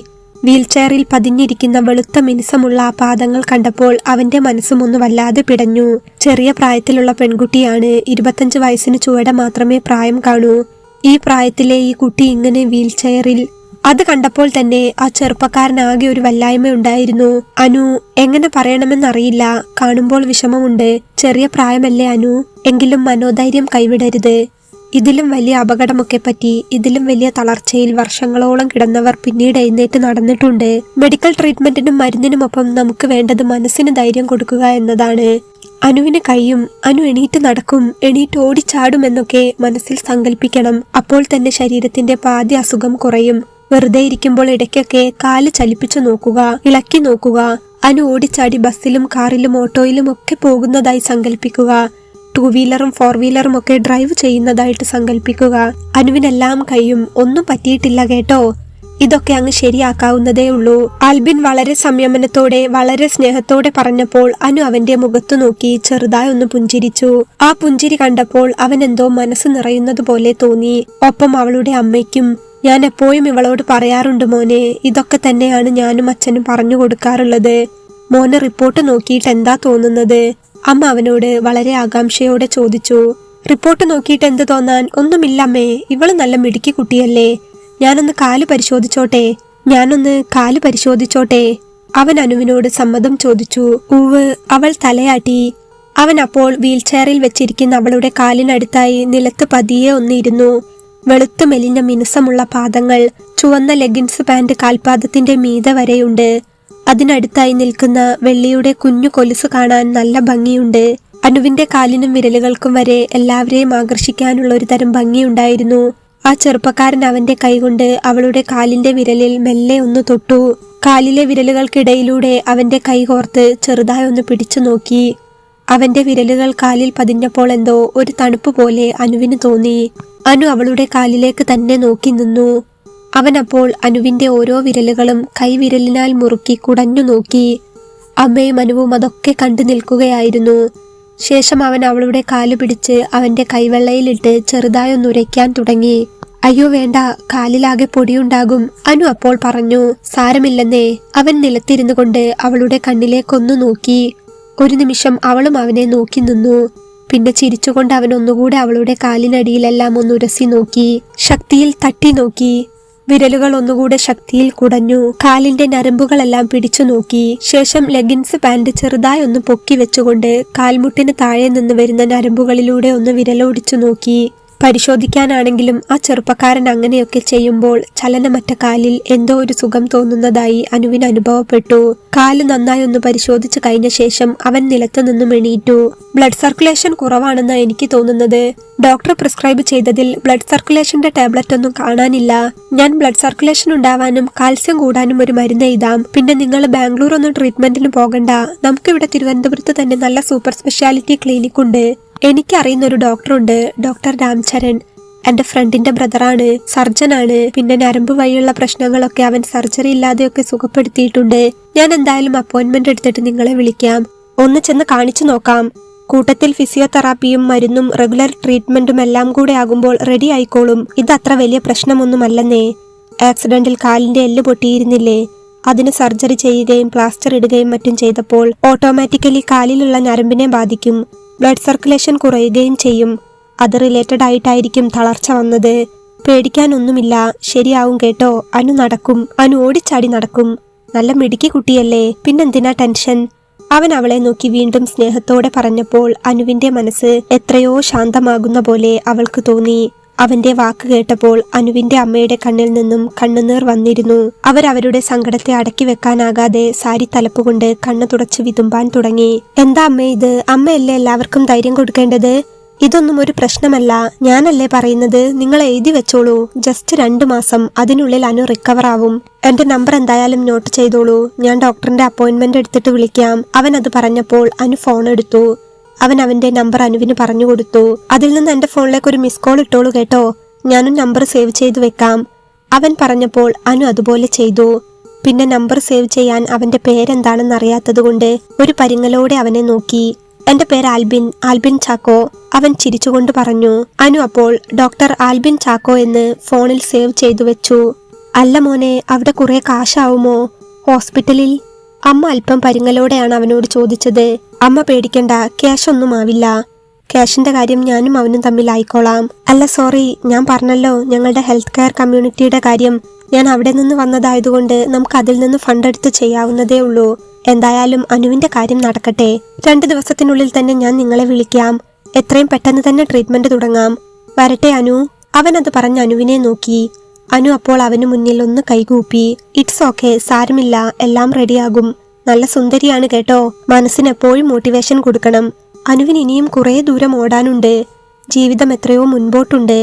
വീൽ ചെയറിൽ പതിഞ്ഞിരിക്കുന്ന വെളുത്ത മിനുസമുള്ള ആ പാദങ്ങൾ കണ്ടപ്പോൾ അവന്റെ മനസ്സും ഒന്ന് വല്ലാതെ പിടഞ്ഞു. ചെറിയ പ്രായത്തിലുള്ള പെൺകുട്ടിയാണ്. 25 വയസ്സിന് ചുവടെ മാത്രമേ പ്രായം കാണൂ. ഈ പ്രായത്തിലെ ഈ കുട്ടി ഇങ്ങനെ വീൽ ചെയറിൽ. അത് കണ്ടപ്പോൾ തന്നെ ആ ചെറുപ്പക്കാരനാകെ ഒരു വല്ലായ്മയുണ്ടായിരുന്നു. അനു, എങ്ങനെ പറയണമെന്നറിയില്ല. കാണുമ്പോൾ വിഷമമുണ്ട്. ചെറിയ പ്രായമല്ലേ അനു, എങ്കിലും മനോധൈര്യം കൈവിടരുത്. ഇതിലും വലിയ അപകടമൊക്കെ പറ്റി, ഇതിലും വലിയ തളർച്ചയിൽ വർഷങ്ങളോളം കിടന്നവർ പിന്നീട് എഴുന്നേറ്റ് നടന്നിട്ടുണ്ട്. മെഡിക്കൽ ട്രീറ്റ്മെന്റിനും മരുന്നിനുമൊപ്പം നമുക്ക് വേണ്ടത് മനസ്സിന് ധൈര്യം കൊടുക്കുക എന്നതാണ്. അനുവിന് കഴിയും, അനു എണീറ്റ് നടക്കും, എണീറ്റ് ഓടിച്ചാടും എന്നൊക്കെ മനസ്സിൽ സങ്കല്പിക്കണം. അപ്പോൾ തന്നെ ശരീരത്തിന്റെ പാതി അസുഖം കുറയും. വെറുതെ ഇരിക്കുമ്പോൾ ഇടയ്ക്കൊക്കെ കാല് ചലിപ്പിച്ചു നോക്കുക, ഇളക്കി നോക്കുക. അനു ഓടിച്ചാടി ബസ്സിലും കാറിലും ഓട്ടോയിലും ഒക്കെ പോകുന്നതായി സങ്കല്പിക്കുക. 2 വീലറും 4 വീലറും ഒക്കെ ഡ്രൈവ് ചെയ്യുന്നതായിട്ട് സങ്കല്പിക്കുക. അനുവിനെല്ലാം കഴിയും, ഒന്നും പറ്റിയിട്ടില്ല കേട്ടോ. ഇതൊക്കെ അങ്ങ് ശരിയാക്കാവുന്നതേ ഉള്ളൂ. ആൽബിൻ വളരെ സംയമനത്തോടെ, വളരെ സ്നേഹത്തോടെ പറഞ്ഞപ്പോൾ അനു അവന്റെ മുഖത്തു നോക്കി ചെറുതായി ഒന്ന് പുഞ്ചിരിച്ചു. ആ പുഞ്ചിരി കണ്ടപ്പോൾ അവൻ എന്തോ മനസ്സ് നിറയുന്നത് പോലെ തോന്നി. ഒപ്പം അവളുടെ അമ്മയ്ക്കും. ഞാൻ എപ്പോഴും ഇവളോട് പറയാറുണ്ട് മോനെ, ഇതൊക്കെ തന്നെയാണ് ഞാനും അച്ഛനും പറഞ്ഞു കൊടുക്കാറുള്ളത്. മോനെ റിപ്പോർട്ട് നോക്കിയിട്ട് എന്താ തോന്നുന്നത്? അമ്മ അവനോട് വളരെ ആകാംക്ഷയോടെ ചോദിച്ചു. റിപ്പോർട്ട് നോക്കിയിട്ട് എന്ത് തോന്നാൻ? ഒന്നുമില്ലമ്മേ, ഇവള് നല്ല മിടുക്കി കുട്ടിയല്ലേ. ഞാനൊന്ന് കാല് പരിശോധിച്ചോട്ടെ. അവൻ അനുവിനോട് സമ്മതം ചോദിച്ചു. ഉവ്, അവൾ തലയാട്ടി. അവൻ അപ്പോൾ വീൽചെയറിൽ വെച്ചിരിക്കുന്ന അവളുടെ കാലിനടുത്തായി നിലത്ത് പതിയെ ഒന്നിരുന്നു. വെളുത്തു മെലിഞ്ഞ മിനുസമുള്ള പാദങ്ങൾ, ചുവന്ന ലെഗിൻസ് പാന്റ് കാൽപാദത്തിന്റെ മീതെ വരെയുണ്ട്. അതിനടുത്തായി നിൽക്കുന്ന വെള്ളിയുടെ കുഞ്ഞു കൊലുസ് കാണാൻ നല്ല ഭംഗിയുണ്ട്. അനുവിന്റെ കാലിനും വിരലുകൾക്കും വരെ എല്ലാവരെയും ആകർഷിക്കാനുള്ള ഒരു തരം ഭംഗിയുണ്ടായിരുന്നു. ആ ചെറുപ്പക്കാരൻ അവന്റെ കൈകൊണ്ട് അവളുടെ കാലിന്റെ വിരലിൽ മെല്ലെ ഒന്ന് തൊട്ടു. കാലിലെ വിരലുകൾക്കിടയിലൂടെ അവന്റെ കൈ കോർത്ത് ചെറുതായി ഒന്ന് പിടിച്ചു നോക്കി. അവന്റെ വിരലുകൾ കാലിൽ പതിഞ്ഞപ്പോൾ എന്തോ ഒരു തണുപ്പ് പോലെ അനുവിന് തോന്നി. അനു അവളുടെ കാലിലേക്ക് തന്നെ നോക്കി നിന്നു. അവനപ്പോൾ അനുവിന്റെ ഓരോ വിരലുകളും കൈവിരലിനാൽ മുറുക്കി കുടഞ്ഞു നോക്കി. അമ്മയും അനുവും അതൊക്കെ കണ്ടു നിൽക്കുകയായിരുന്നു. ശേഷം അവൻ അവളുടെ കാല് പിടിച്ച് അവന്റെ കൈവെള്ളയിലിട്ട് ചെറുതായി ഒന്ന് ഉരയ്ക്കാൻ തുടങ്ങി. അയ്യോ വേണ്ട, കാലിലാകെ പൊടിയുണ്ടാകും, അനു അപ്പോൾ പറഞ്ഞു. സാരമില്ലെന്നേ. അവൻ നിലത്തിരുന്നു കൊണ്ട് അവളുടെ കണ്ണിലേക്കൊന്നു നോക്കി. ഒരു നിമിഷം അവളും അവനെ നോക്കി നിന്നു. പിന്നെ ചിരിച്ചുകൊണ്ട് അവൻ ഒന്നുകൂടെ അവളുടെ കാലിനടിയിലെല്ലാം ഒന്ന് ഉരസി നോക്കി. ശക്തിയിൽ തട്ടി നോക്കി. വിരലുകൾ ഒന്നുകൂടെ ശക്തിയിൽ കുടഞ്ഞു. കാലിന്റെ നരമ്പുകളെല്ലാം പിടിച്ചു നോക്കി. ശേഷം ലെഗിൻസ് പാന്റ് ചെറുതായി ഒന്ന് പൊക്കി വെച്ചുകൊണ്ട് കാൽമുട്ടിന് താഴെ നിന്ന് വരുന്ന നരമ്പുകളിലൂടെ ഒന്ന് വിരലോടിച്ചു നോക്കി. പരിശോധിക്കാനാണെങ്കിലും ആ ചെറുപ്പക്കാരൻ അങ്ങനെയൊക്കെ ചെയ്യുമ്പോൾ ചലനമറ്റ കാലിൽ എന്തോ ഒരു സുഖം തോന്നുന്നതായി അനുവിന് അനുഭവപ്പെട്ടു. കാല് നന്നായി ഒന്ന് പരിശോധിച്ചു കഴിഞ്ഞ ശേഷം അവൻ നിലത്തു നിന്നും എണീറ്റു. ബ്ലഡ് സർക്കുലേഷൻ കുറവാണെന്ന് എനിക്ക് തോന്നുന്നത്. ഡോക്ടർ പ്രിസ്ക്രൈബ് ചെയ്തതിൽ ബ്ലഡ് സർക്കുലേഷന്റെ ടാബ്ലറ്റ് ഒന്നും കാണാനില്ല. ഞാൻ ബ്ലഡ് സർക്കുലേഷൻ ഉണ്ടാവാനും കാൽസ്യം കൂടാനും ഒരു മരുന്ന് എഴുതാം. പിന്നെ നിങ്ങൾ ബാംഗ്ലൂർ ഒന്നും ട്രീറ്റ്മെന്റിന് പോകണ്ട. നമുക്കിവിടെ തിരുവനന്തപുരത്ത് തന്നെ നല്ല സൂപ്പർ സ്പെഷ്യാലിറ്റി ക്ലിനിക് ഉണ്ട്. എനിക്കറിയുന്ന ഒരു ഡോക്ടറുണ്ട്, ഡോക്ടർ രാംചരൺ. എന്റെ ഫ്രണ്ടിന്റെ ബ്രദറാണ്, സർജനാണ്. പിന്നെ നരമ്പ് വഴിയുള്ള പ്രശ്നങ്ങളൊക്കെ അവൻ സർജറി ഇല്ലാതെയൊക്കെ സുഖപ്പെടുത്തിയിട്ടുണ്ട്. ഞാൻ എന്തായാലും അപ്പോയിന്റ്മെന്റ് എടുത്തിട്ട് നിങ്ങളെ വിളിക്കാം. ഒന്ന് ചെന്ന് കാണിച്ചു നോക്കാം. കൂട്ടത്തിൽ ഫിസിയോതെറാപ്പിയും മരുന്നും റെഗുലർ ട്രീറ്റ്മെന്റും എല്ലാം കൂടെ ആകുമ്പോൾ റെഡി ആയിക്കോളും. ഇത് അത്ര വലിയ പ്രശ്നമൊന്നുമല്ലെന്നേ. ആക്സിഡന്റിൽ കാലിന്റെ എല്ല് പൊട്ടിയിരുന്നില്ലേ? അതിന് സർജറി ചെയ്യുകയും പ്ലാസ്റ്റർ ഇടുകയും മറ്റും ചെയ്തപ്പോൾ ഓട്ടോമാറ്റിക്കലി കാലിലുള്ള ഞരമ്പിനെ ബാധിക്കും. ബ്ലഡ് സർക്കുലേഷൻ കുറയുകയും ചെയ്യും. അത് റിലേറ്റഡ് ആയിട്ടായിരിക്കും തളർച്ച വന്നത്. പേടിക്കാനൊന്നുമില്ല, ശരിയാവും കേട്ടോ. അനു നടക്കും, അനു ഓടിച്ചാടി നടക്കും. നല്ല മിടുക്കി കുട്ടിയല്ലേ, പിന്നെന്തിനാ ടെൻഷൻ? അവൻ അവളെ നോക്കി വീണ്ടും സ്നേഹത്തോടെ പറഞ്ഞപ്പോൾ അനുവിന്റെ മനസ്സ് എത്രയോ ശാന്തമാകുന്ന പോലെ അവൾക്ക് തോന്നി. അവന്റെ വാക്ക് കേട്ടപ്പോൾ അനുവിന്റെ അമ്മയുടെ കണ്ണിൽ നിന്നും കണ്ണുനീർ വന്നിരുന്നു. അവരവരുടെ സങ്കടത്തെ അടക്കി വെക്കാനാകാതെ സാരി തലപ്പുകൊണ്ട് കണ്ണു തുടച്ച് വിതുമ്പാൻ തുടങ്ങി. എന്താ അമ്മേ ഇത്? അമ്മയല്ലേ എല്ലാവർക്കും ധൈര്യം കൊടുക്കേണ്ടത്? ഇതൊന്നും ഒരു പ്രശ്നമല്ല. ഞാനല്ലേ പറയുന്നത്, നിങ്ങൾ എഴുതി വെച്ചോളൂ. ജസ്റ്റ് 2 മാസം, അതിനുള്ളിൽ അനു റിക്കവർ ആവും. എന്റെ നമ്പർ എന്തായാലും നോട്ട് ചെയ്തോളൂ. ഞാൻ ഡോക്ടറിന്റെ അപ്പോയിന്റ്മെന്റ് എടുത്തിട്ട് വിളിക്കാം. അവൻ അത് പറഞ്ഞപ്പോൾ അനു ഫോൺ എടുത്തു. അവൻ അവന്റെ നമ്പർ അനുവിന് പറഞ്ഞു കൊടുത്തു. അതിൽ നിന്ന് എന്റെ ഫോണിലേക്ക് ഒരു മിസ് കോൾ ഇട്ടോളൂ കേട്ടോ. ഞാനും നമ്പർ സേവ് ചെയ്തു വെക്കാം. അവൻ പറഞ്ഞപ്പോൾ അനു അതുപോലെ ചെയ്തു. പിന്നെ നമ്പർ സേവ് ചെയ്യാൻ അവന്റെ പേരെന്താണെന്ന് അറിയാത്തത് കൊണ്ട് ഒരു പരിങ്ങലോടെ അവനെ നോക്കി. എന്റെ പേര് ആൽബിൻ ചാക്കോ, അവൻ ചിരിച്ചുകൊണ്ട് പറഞ്ഞു. അനു അപ്പോൾ ഡോക്ടർ ആൽബിൻ ചാക്കോ എന്ന് ഫോണിൽ സേവ് ചെയ്തു വെച്ചു. അല്ല മോനെ, അവിടെ കുറെ കാശാവുമോ ഹോസ്പിറ്റലിൽ? അമ്മ അല്പം പരിങ്ങലോടെയാണ് അവനോട് ചോദിച്ചത്. അമ്മ പേടിക്കണ്ട, ക്യാഷ് ഒന്നും ആവില്ല. ക്യാഷിന്റെ കാര്യം ഞാനും അവനും തമ്മിലായിക്കോളാം. അല്ല സോറി, ഞാൻ പറഞ്ഞല്ലോ ഞങ്ങളുടെ ഹെൽത്ത് കെയർ കമ്മ്യൂണിറ്റിയുടെ കാര്യം. ഞാൻ അവിടെ നിന്ന് വന്നതായതുകൊണ്ട് നമുക്ക് അതിൽ നിന്ന് ഫണ്ട് എടുത്ത് ചെയ്യാവുന്നതേ ഉള്ളൂ. എന്തായാലും അനുവിന്റെ കാര്യം നടക്കട്ടെ. 2 ദിവസത്തിനുള്ളിൽ തന്നെ ഞാൻ നിങ്ങളെ വിളിക്കാം. എത്രയും പെട്ടെന്ന് തന്നെ ട്രീറ്റ്മെന്റ് തുടങ്ങാം. വരട്ടെ അനു. അവൻ അത് പറഞ്ഞ് അനുവിനെ നോക്കി. അനു അപ്പോൾ അവന് മുന്നിൽ ഒന്ന് കൈകൂപ്പി. ഇറ്റ്സ് ഓക്കെ, സാരമില്ല, എല്ലാം റെഡിയാകും. നല്ല സുന്ദരിയാണ് കേട്ടോ. മനസ്സിന് എപ്പോഴും മോട്ടിവേഷൻ കൊടുക്കണം. അനുവിന് ഇനിയും കുറേ ദൂരം ഓടാനുണ്ട്. ജീവിതം എത്രയോ മുൻപോട്ടുണ്ട്.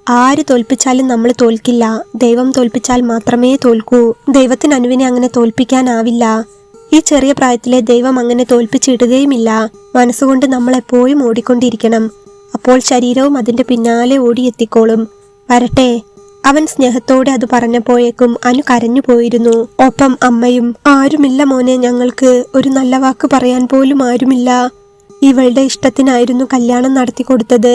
ആര് തോൽപ്പിച്ചാലും നമ്മൾ തോൽക്കില്ല. ദൈവം തോൽപ്പിച്ചാൽ മാത്രമേ തോൽക്കൂ. ദൈവത്തിന് അനുവിനെ അങ്ങനെ തോൽപ്പിക്കാനാവില്ല. ഈ ചെറിയ പ്രായത്തിലെ ദൈവം അങ്ങനെ തോൽപ്പിച്ചിടുകയുമില്ല. മനസ്സുകൊണ്ട് നമ്മൾ എപ്പോഴും ഓടിക്കൊണ്ടിരിക്കണം. അപ്പോൾ ശരീരവും അതിന്റെ പിന്നാലെ ഓടിയെത്തിക്കോളും. വരട്ടെ. അവൻ സ്നേഹത്തോടെ അത് പറഞ്ഞപ്പോഴേക്കും അനു കരഞ്ഞു പോയിരുന്നു. ഒപ്പം അമ്മയും. ആരുമില്ല മോനെ, ഞങ്ങൾക്ക് ഒരു നല്ല വാക്ക് പറയാൻ പോലും ആരുമില്ല. ഇവളുടെ ഇഷ്ടത്തിനായിരുന്നു കല്യാണം നടത്തി കൊടുത്തത്.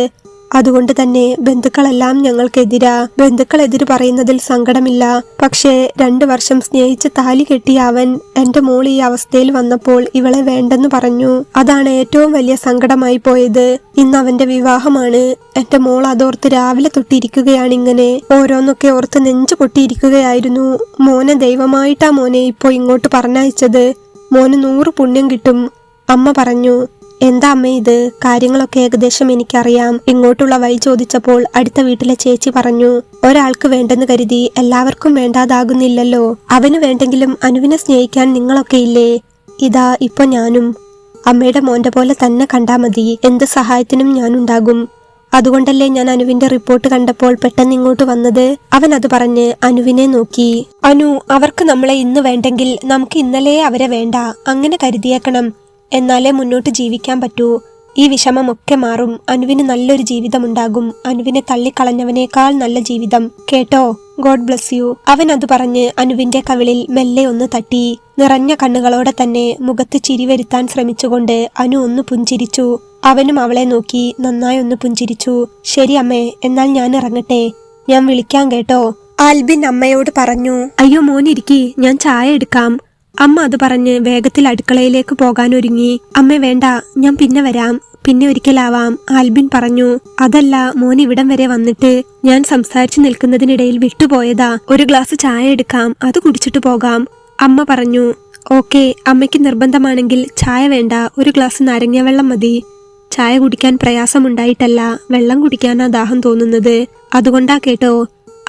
അതുകൊണ്ട് തന്നെ ബന്ധുക്കളെല്ലാം ഞങ്ങൾക്കെതിരാ. ബന്ധുക്കൾ എതിര് പറയുന്നതിൽ സങ്കടമില്ല. പക്ഷേ 2 വർഷം സ്നേഹിച്ച് താലി കെട്ടിയ അവൻ എന്റെ മോൾ ഈ അവസ്ഥയിൽ വന്നപ്പോൾ ഇവളെ വേണ്ടെന്ന് പറഞ്ഞു. അതാണ് ഏറ്റവും വലിയ സങ്കടമായി പോയത്. ഇന്ന് അവന്റെ വിവാഹമാണ്. എന്റെ മോൾ അതോർത്ത് രാവിലെ തൊട്ടിരിക്കുകയാണ്. ഇങ്ങനെ ഓരോന്നൊക്കെ ഓർത്ത് നെഞ്ചു പൊട്ടിയിരിക്കുകയായിരുന്നു. മോനെ ദൈവമായിട്ടാ മോനെ ഇപ്പോ ഇങ്ങോട്ട് പറഞ്ഞയച്ചത്. മോന് 100 പുണ്യം കിട്ടും. അമ്മ പറഞ്ഞു. എന്താ അമ്മ ഇത്? കാര്യങ്ങളൊക്കെ ഏകദേശം എനിക്കറിയാം. ഇങ്ങോട്ടുള്ള വഴി ചോദിച്ചപ്പോൾ അടുത്ത വീട്ടിലെ ചേച്ചി പറഞ്ഞു, ഒരാൾക്ക് വേണ്ടെന്ന് കരുതി എല്ലാവർക്കും വേണ്ടാതാകുന്നില്ലല്ലോ. അവന് വേണ്ടെങ്കിലും അനുവിനെ സ്നേഹിക്കാൻ നിങ്ങളൊക്കെ ഇല്ലേ? ഇതാ ഇപ്പൊ ഞാനും. അമ്മയുടെ മോന്റെ പോലെ തന്നെ കണ്ടാ മതി. എന്ത് സഹായത്തിനും ഞാനുണ്ടാകും. അതുകൊണ്ടല്ലേ ഞാൻ അനുവിന്റെ റിപ്പോർട്ട് കണ്ടപ്പോൾ പെട്ടെന്ന് ഇങ്ങോട്ട് വന്നത്. അവൻ അത് പറഞ്ഞ് അനുവിനെ നോക്കി. അനു, അവർക്ക് നമ്മളെ ഇന്ന് വേണ്ടെങ്കിൽ നമുക്ക് ഇന്നലെ അവരെ വേണ്ട. അങ്ങനെ കരുതിയേക്കണം. എന്നാലേ മുന്നോട്ട് ജീവിക്കാൻ പറ്റൂ. ഈ വിഷമമൊക്കെ മാറും. അനുവിന് നല്ലൊരു ജീവിതമുണ്ടാകും. അനുവിനെ തള്ളിക്കളഞ്ഞവനേക്കാൾ നല്ല ജീവിതം. കേട്ടോ? God bless you. അവൻ അത് പറഞ്ഞ് അനുവിന്റെ കവിളിൽ മെല്ലെ ഒന്ന് തട്ടി. നിറഞ്ഞ കണ്ണുകളോടെ തന്നെ മുഖത്ത് ചിരി വരുത്താൻ ശ്രമിച്ചുകൊണ്ട് അനു ഒന്ന് പുഞ്ചിരിച്ചു. അവനും അവളെ നോക്കി നന്നായി ഒന്ന് പുഞ്ചിരിച്ചു. ശരി അമ്മേ, എന്നാൽ ഞാൻ ഇറങ്ങട്ടെ. ഞാൻ വിളിക്കാം കേട്ടോ. ആൽബിൻ അമ്മയോട് പറഞ്ഞു. അയ്യോ മോനിരിക്കി, ഞാൻ ചായ എടുക്കാം. അമ്മ അത് പറഞ്ഞ് വേഗത്തിൽ അടുക്കളയിലേക്ക് പോകാനൊരുങ്ങി. അമ്മ വേണ്ട, ഞാൻ പിന്നെ വരാം, പിന്നെ ഒരിക്കലാവാം. ആൽബിൻ പറഞ്ഞു. അതല്ല മോൻ ഇവിടം വരെ വന്നിട്ട് ഞാൻ സംസാരിച്ചു നിൽക്കുന്നതിനിടയിൽ വിട്ടുപോയതാ. ഒരു ഗ്ലാസ് ചായ എടുക്കാം, അത് കുടിച്ചിട്ട് പോകാം. അമ്മ പറഞ്ഞു. ഓക്കെ, അമ്മയ്ക്ക് നിർബന്ധമാണെങ്കിൽ ചായ വേണ്ട, ഒരു ഗ്ലാസ് നാരങ്ങ വെള്ളം മതി. ചായ കുടിക്കാൻ പ്രയാസമുണ്ടായിട്ടല്ല, വെള്ളം കുടിക്കാനാ ദാഹം തോന്നുന്നത്. അതുകൊണ്ടാ കേട്ടോ.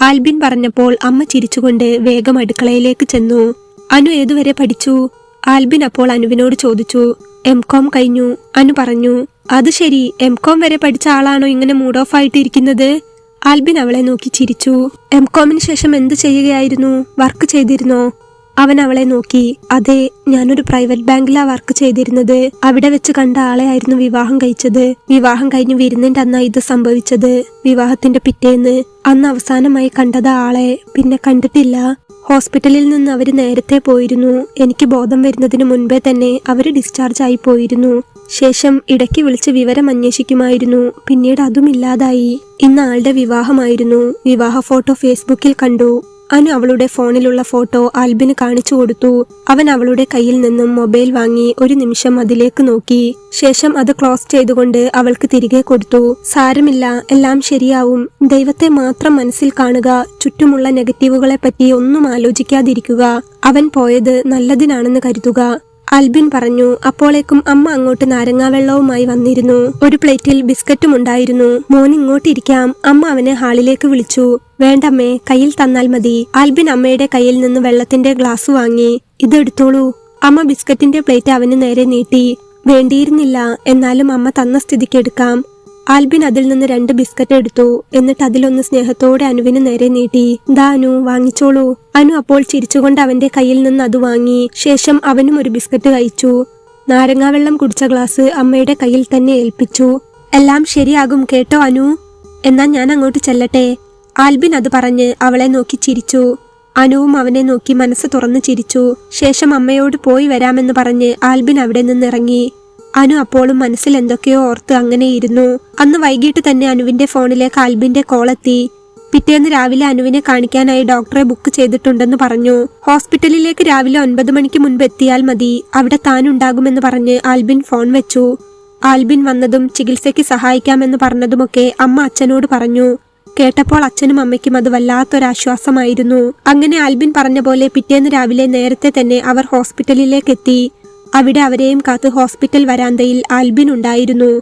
ആൽബിൻ പറഞ്ഞപ്പോൾ അമ്മ ചിരിച്ചുകൊണ്ട് വേഗം അടുക്കളയിലേക്ക് ചെന്നു. അനു ഏതുവരെ പഠിച്ചു? ആൽബിൻ അപ്പോൾ അനുവിനോട് ചോദിച്ചു. M.Com കഴിഞ്ഞു. അനു പറഞ്ഞു. അത് ശരി, M.Com വരെ പഠിച്ച ആളാണോ ഇങ്ങനെ മൂഡ് ഓഫ് ആയിട്ട് ഇരിക്കുന്നത്? ആൽബിൻ അവളെ നോക്കി ചിരിച്ചു. M.Com-ന് ശേഷം എന്ത് ചെയ്യുകയായിരുന്നു? വർക്ക് ചെയ്തിരുന്നോ? അവൻ അവളെ നോക്കി. അതെ, ഞാനൊരു പ്രൈവറ്റ് ബാങ്കിലാ വർക്ക് ചെയ്തിരുന്നത്. അവിടെ വെച്ച് കണ്ട ആളെ ആയിരുന്നു വിവാഹം കഴിച്ചത്. വിവാഹം കഴിഞ്ഞ് വിരുന്നിന്റെ അന്നാ ഇത് സംഭവിച്ചത്. വിവാഹത്തിന്റെ പിറ്റേന്ന്. അന്ന് അവസാനമായി കണ്ടത് ആളെ പിന്നെ കണ്ടിട്ടില്ല. ഹോസ്പിറ്റലിൽ നിന്ന് അവര് നേരത്തെ പോയിരുന്നു. എനിക്ക് ബോധം വരുന്നതിന് മുൻപേ തന്നെ അവര് ഡിസ്ചാർജ് ആയി പോയിരുന്നു. ശേഷം ഇടയ്ക്ക് വിളിച്ച് വിവരം അന്വേഷിക്കുമായിരുന്നു. പിന്നീട് അതും ഇല്ലാതായി. ഇന്ന് ആളുടെ വിവാഹമായിരുന്നു. വിവാഹ ഫോട്ടോ ഫേസ്ബുക്കിൽ കണ്ടു. അനു അവളുടെ ഫോണിലുള്ള ഫോട്ടോ ആൽബിന് കാണിച്ചു കൊടുത്തു. അവൻ അവളുടെ കയ്യിൽ നിന്നും മൊബൈൽ വാങ്ങി ഒരു നിമിഷം അതിലേക്ക് നോക്കി. ശേഷം അത് ക്ലോസ് ചെയ്തുകൊണ്ട് അവൾക്ക് തിരികെ കൊടുത്തു. സാരമില്ല, എല്ലാം ശരിയാവും. ദൈവത്തെ മാത്രം മനസ്സിൽ കാണുക. ചുറ്റുമുള്ള നെഗറ്റീവുകളെ പറ്റി ഒന്നും ആലോചിക്കാതിരിക്കുക. അവൻ പോയത് നല്ലതിനാണെന്ന് കരുതുക. ആൽബിൻ പറഞ്ഞു. അപ്പോഴേക്കും അമ്മ അങ്ങോട്ട് നാരങ്ങാവെള്ളവുമായി വന്നിരുന്നു. ഒരു പ്ലേറ്റിൽ ബിസ്ക്കറ്റും ഉണ്ടായിരുന്നു. മോൻ ഇങ്ങോട്ടിരിക്കാം. അമ്മ അവനെ ഹാളിലേക്ക് വിളിച്ചു. വേണ്ടമ്മേ, കയ്യിൽ തന്നാൽ മതി. ആൽബിൻ അമ്മയുടെ കയ്യിൽ നിന്ന് വെള്ളത്തിന്റെ ഗ്ലാസ് വാങ്ങി. ഇതെടുത്തോളൂ. അമ്മ ബിസ്ക്കറ്റിന്റെ പ്ലേറ്റ് അവന് നേരെ നീട്ടി. വേണ്ടിയിരുന്നില്ല, എന്നാലും അമ്മ തന്ന സ്ഥിതിക്ക് എടുക്കാം. ആൽബിൻ അതിൽ നിന്ന് 2 ബിസ്ക്കറ്റ് എടുത്തു. എന്നിട്ട് അതിലൊന്ന് സ്നേഹത്തോടെ അനുവിന് നേരെ നീട്ടി. ദാ അനു, വാങ്ങിച്ചോളൂ. അനു അപ്പോൾ ചിരിച്ചുകൊണ്ട് അവന്റെ കയ്യിൽ നിന്ന് അത് വാങ്ങി. ശേഷം അവനും ഒരു ബിസ്ക്കറ്റ് കഴിച്ചു. നാരങ്ങാവെള്ളം കുടിച്ച ഗ്ലാസ് അമ്മയുടെ കയ്യിൽ തന്നെ ഏൽപ്പിച്ചു. എല്ലാം ശരിയാകും കേട്ടോ അനു. എന്നാൽ ഞാൻ അങ്ങോട്ട് ചെല്ലട്ടെ. ആൽബിൻ അത് പറഞ്ഞ് അവളെ നോക്കി ചിരിച്ചു. അനുവും അവനെ നോക്കി മനസ്സ് തുറന്നു ചിരിച്ചു. ശേഷം അമ്മയോട് പോയി വരാമെന്ന് പറഞ്ഞ് ആൽബിൻ അവിടെ നിന്ന് ഇറങ്ങി. അനു അപ്പോഴും മനസ്സിൽ എന്തൊക്കെയോ ഓർത്ത് അങ്ങനെയിരുന്നു. അന്ന് വൈകിട്ട് തന്നെ അനുവിന്റെ ഫോണിലേക്ക് ആൽബിന്റെ കോൾ എത്തി. പിറ്റേന്ന് രാവിലെ അനുവിനെ കാണിക്കാനായി ഡോക്ടറെ ബുക്ക് ചെയ്തിട്ടുണ്ടെന്ന് പറഞ്ഞു. ഹോസ്പിറ്റലിലേക്ക് രാവിലെ 9 മണിക്ക് മുൻപ് എത്തിയാൽ മതി. അവിടെ താനുണ്ടാകുമെന്ന് പറഞ്ഞ് ആൽബിൻ ഫോൺ വെച്ചു. ആൽബിൻ വന്നതും ചികിത്സയ്ക്ക് സഹായിക്കാമെന്ന് പറഞ്ഞതുമൊക്കെ അമ്മ അച്ഛനോട് പറഞ്ഞു. കേട്ടപ്പോൾ അച്ഛനും അമ്മയ്ക്കും അത് വല്ലാത്തൊരാശ്വാസമായിരുന്നു. അങ്ങനെ ആൽബിൻ പറഞ്ഞ പോലെ പിറ്റേന്ന് രാവിലെ നേരത്തെ തന്നെ അവർ ഹോസ്പിറ്റലിലേക്ക് എത്തി. അവിടെ അവരെയും കാത്ത് ഹോസ്പിറ്റൽ വരാന്തയിൽ ആൽബിൻ ഉണ്ടായിരുന്നു.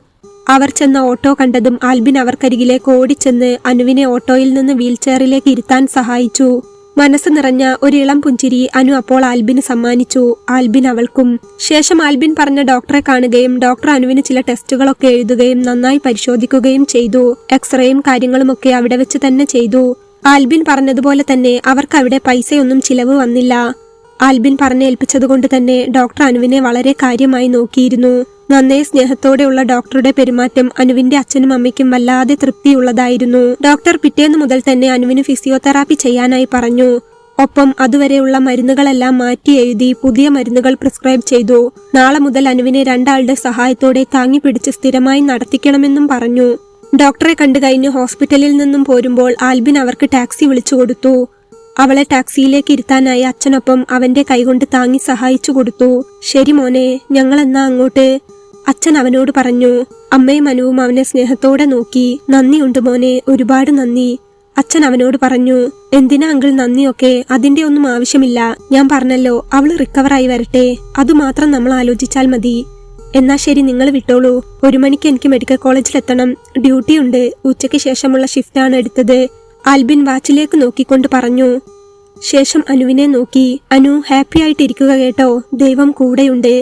അവർ ചെന്ന ഓട്ടോ കണ്ടതും ആൽബിൻ അവർക്കരികിലേക്ക് ഓടിച്ചെന്ന് അനുവിനെ ഓട്ടോയിൽ നിന്ന് വീൽചെയറിലേക്ക് ഇരുത്താൻ സഹായിച്ചു. മനസ്സ് നിറഞ്ഞ ഒരിളം പുഞ്ചിരി അനു അപ്പോൾ ആൽബിന് സമ്മാനിച്ചു. ആൽബിൻ അവൾക്കും. ശേഷം ആൽബിൻ പറഞ്ഞ ഡോക്ടറെ കാണുകയും ഡോക്ടർ അനുവിന് ചില ടെസ്റ്റുകളൊക്കെ എഴുതുകയും നന്നായി പരിശോധിക്കുകയും ചെയ്തു. എക്സ്റേയും കാര്യങ്ങളുമൊക്കെ അവിടെ വെച്ച് തന്നെ ചെയ്തു. ആൽബിൻ പറഞ്ഞതുപോലെ തന്നെ അവർക്ക് അവിടെ പൈസയൊന്നും ചിലവ് വന്നില്ല. ആൽബിൻ പറഞ്ഞേൽപ്പിച്ചതുകൊണ്ട് തന്നെ ഡോക്ടർ അനുവിനെ വളരെ കാര്യമായി നോക്കിയിരുന്നു. നന്നേ സ്നേഹത്തോടെയുള്ള ഡോക്ടറുടെ പെരുമാറ്റം അനുവിന്റെ അച്ഛനും അമ്മയ്ക്കും വല്ലാതെ തൃപ്തിയുള്ളതായിരുന്നു. ഡോക്ടർ പിറ്റേന്ന് മുതൽ തന്നെ അനുവിന് ഫിസിയോതെറാപ്പി ചെയ്യാനായി പറഞ്ഞു. ഒപ്പം അതുവരെയുള്ള മരുന്നുകളെല്ലാം മാറ്റി എഴുതി പുതിയ മരുന്നുകൾ പ്രിസ്ക്രൈബ് ചെയ്തു. നാളെ മുതൽ അനുവിനെ 2 ആളുടെ സഹായത്തോടെ താങ്ങിപ്പിടിച്ച് സ്ഥിരമായി നടത്തിക്കണമെന്നും പറഞ്ഞു. ഡോക്ടറെ കണ്ടു കഴിഞ്ഞ് ഹോസ്പിറ്റലിൽ നിന്നും പോരുമ്പോൾ ആൽബിൻ അവർക്ക് ടാക്സി വിളിച്ചു കൊടുത്തു. അവളെ ടാക്സിയിലേക്ക് ഇരുത്താനായി അച്ഛനൊപ്പം അവന്റെ കൈകൊണ്ട് താങ്ങി സഹായിച്ചു കൊടുത്തു. ശരി മോനെ, ഞങ്ങളെന്നാ അങ്ങോട്ട്, അച്ഛൻ അവനോട് പറഞ്ഞു. അമ്മയും അനുവും അവനെ സ്നേഹത്തോടെ നോക്കി. നന്ദിയുണ്ട് മോനെ, ഒരുപാട് നന്ദി, അച്ഛൻ അവനോട് പറഞ്ഞു. എന്തിനാ അങ്കിൾ നന്ദിയൊക്കെ? അതിന്റെ ഒന്നും ആവശ്യമില്ല. ഞാൻ പറഞ്ഞല്ലോ, അവള് റിക്കവറായി വരട്ടെ, അതുമാത്രം നമ്മൾ ആലോചിച്ചാൽ മതി. എന്നാ ശരി, നിങ്ങൾ വിട്ടോളൂ. 1 മണിക്ക് എനിക്ക് മെഡിക്കൽ കോളേജിലെത്തണം. ഡ്യൂട്ടി ഉണ്ട്. ഉച്ചയ്ക്ക് ശേഷമുള്ള ഷിഫ്റ്റാണ് എടുത്തത്. ആൽബിൻ വാച്ചിലേക്ക് നോക്കിക്കൊണ്ട് പറഞ്ഞു. ശേഷം അനുവിനെ നോക്കി. അനു, ഹാപ്പി ആയിട്ടിരിക്കുക കേട്ടോ, ദൈവം കൂടെയുണ്ട്.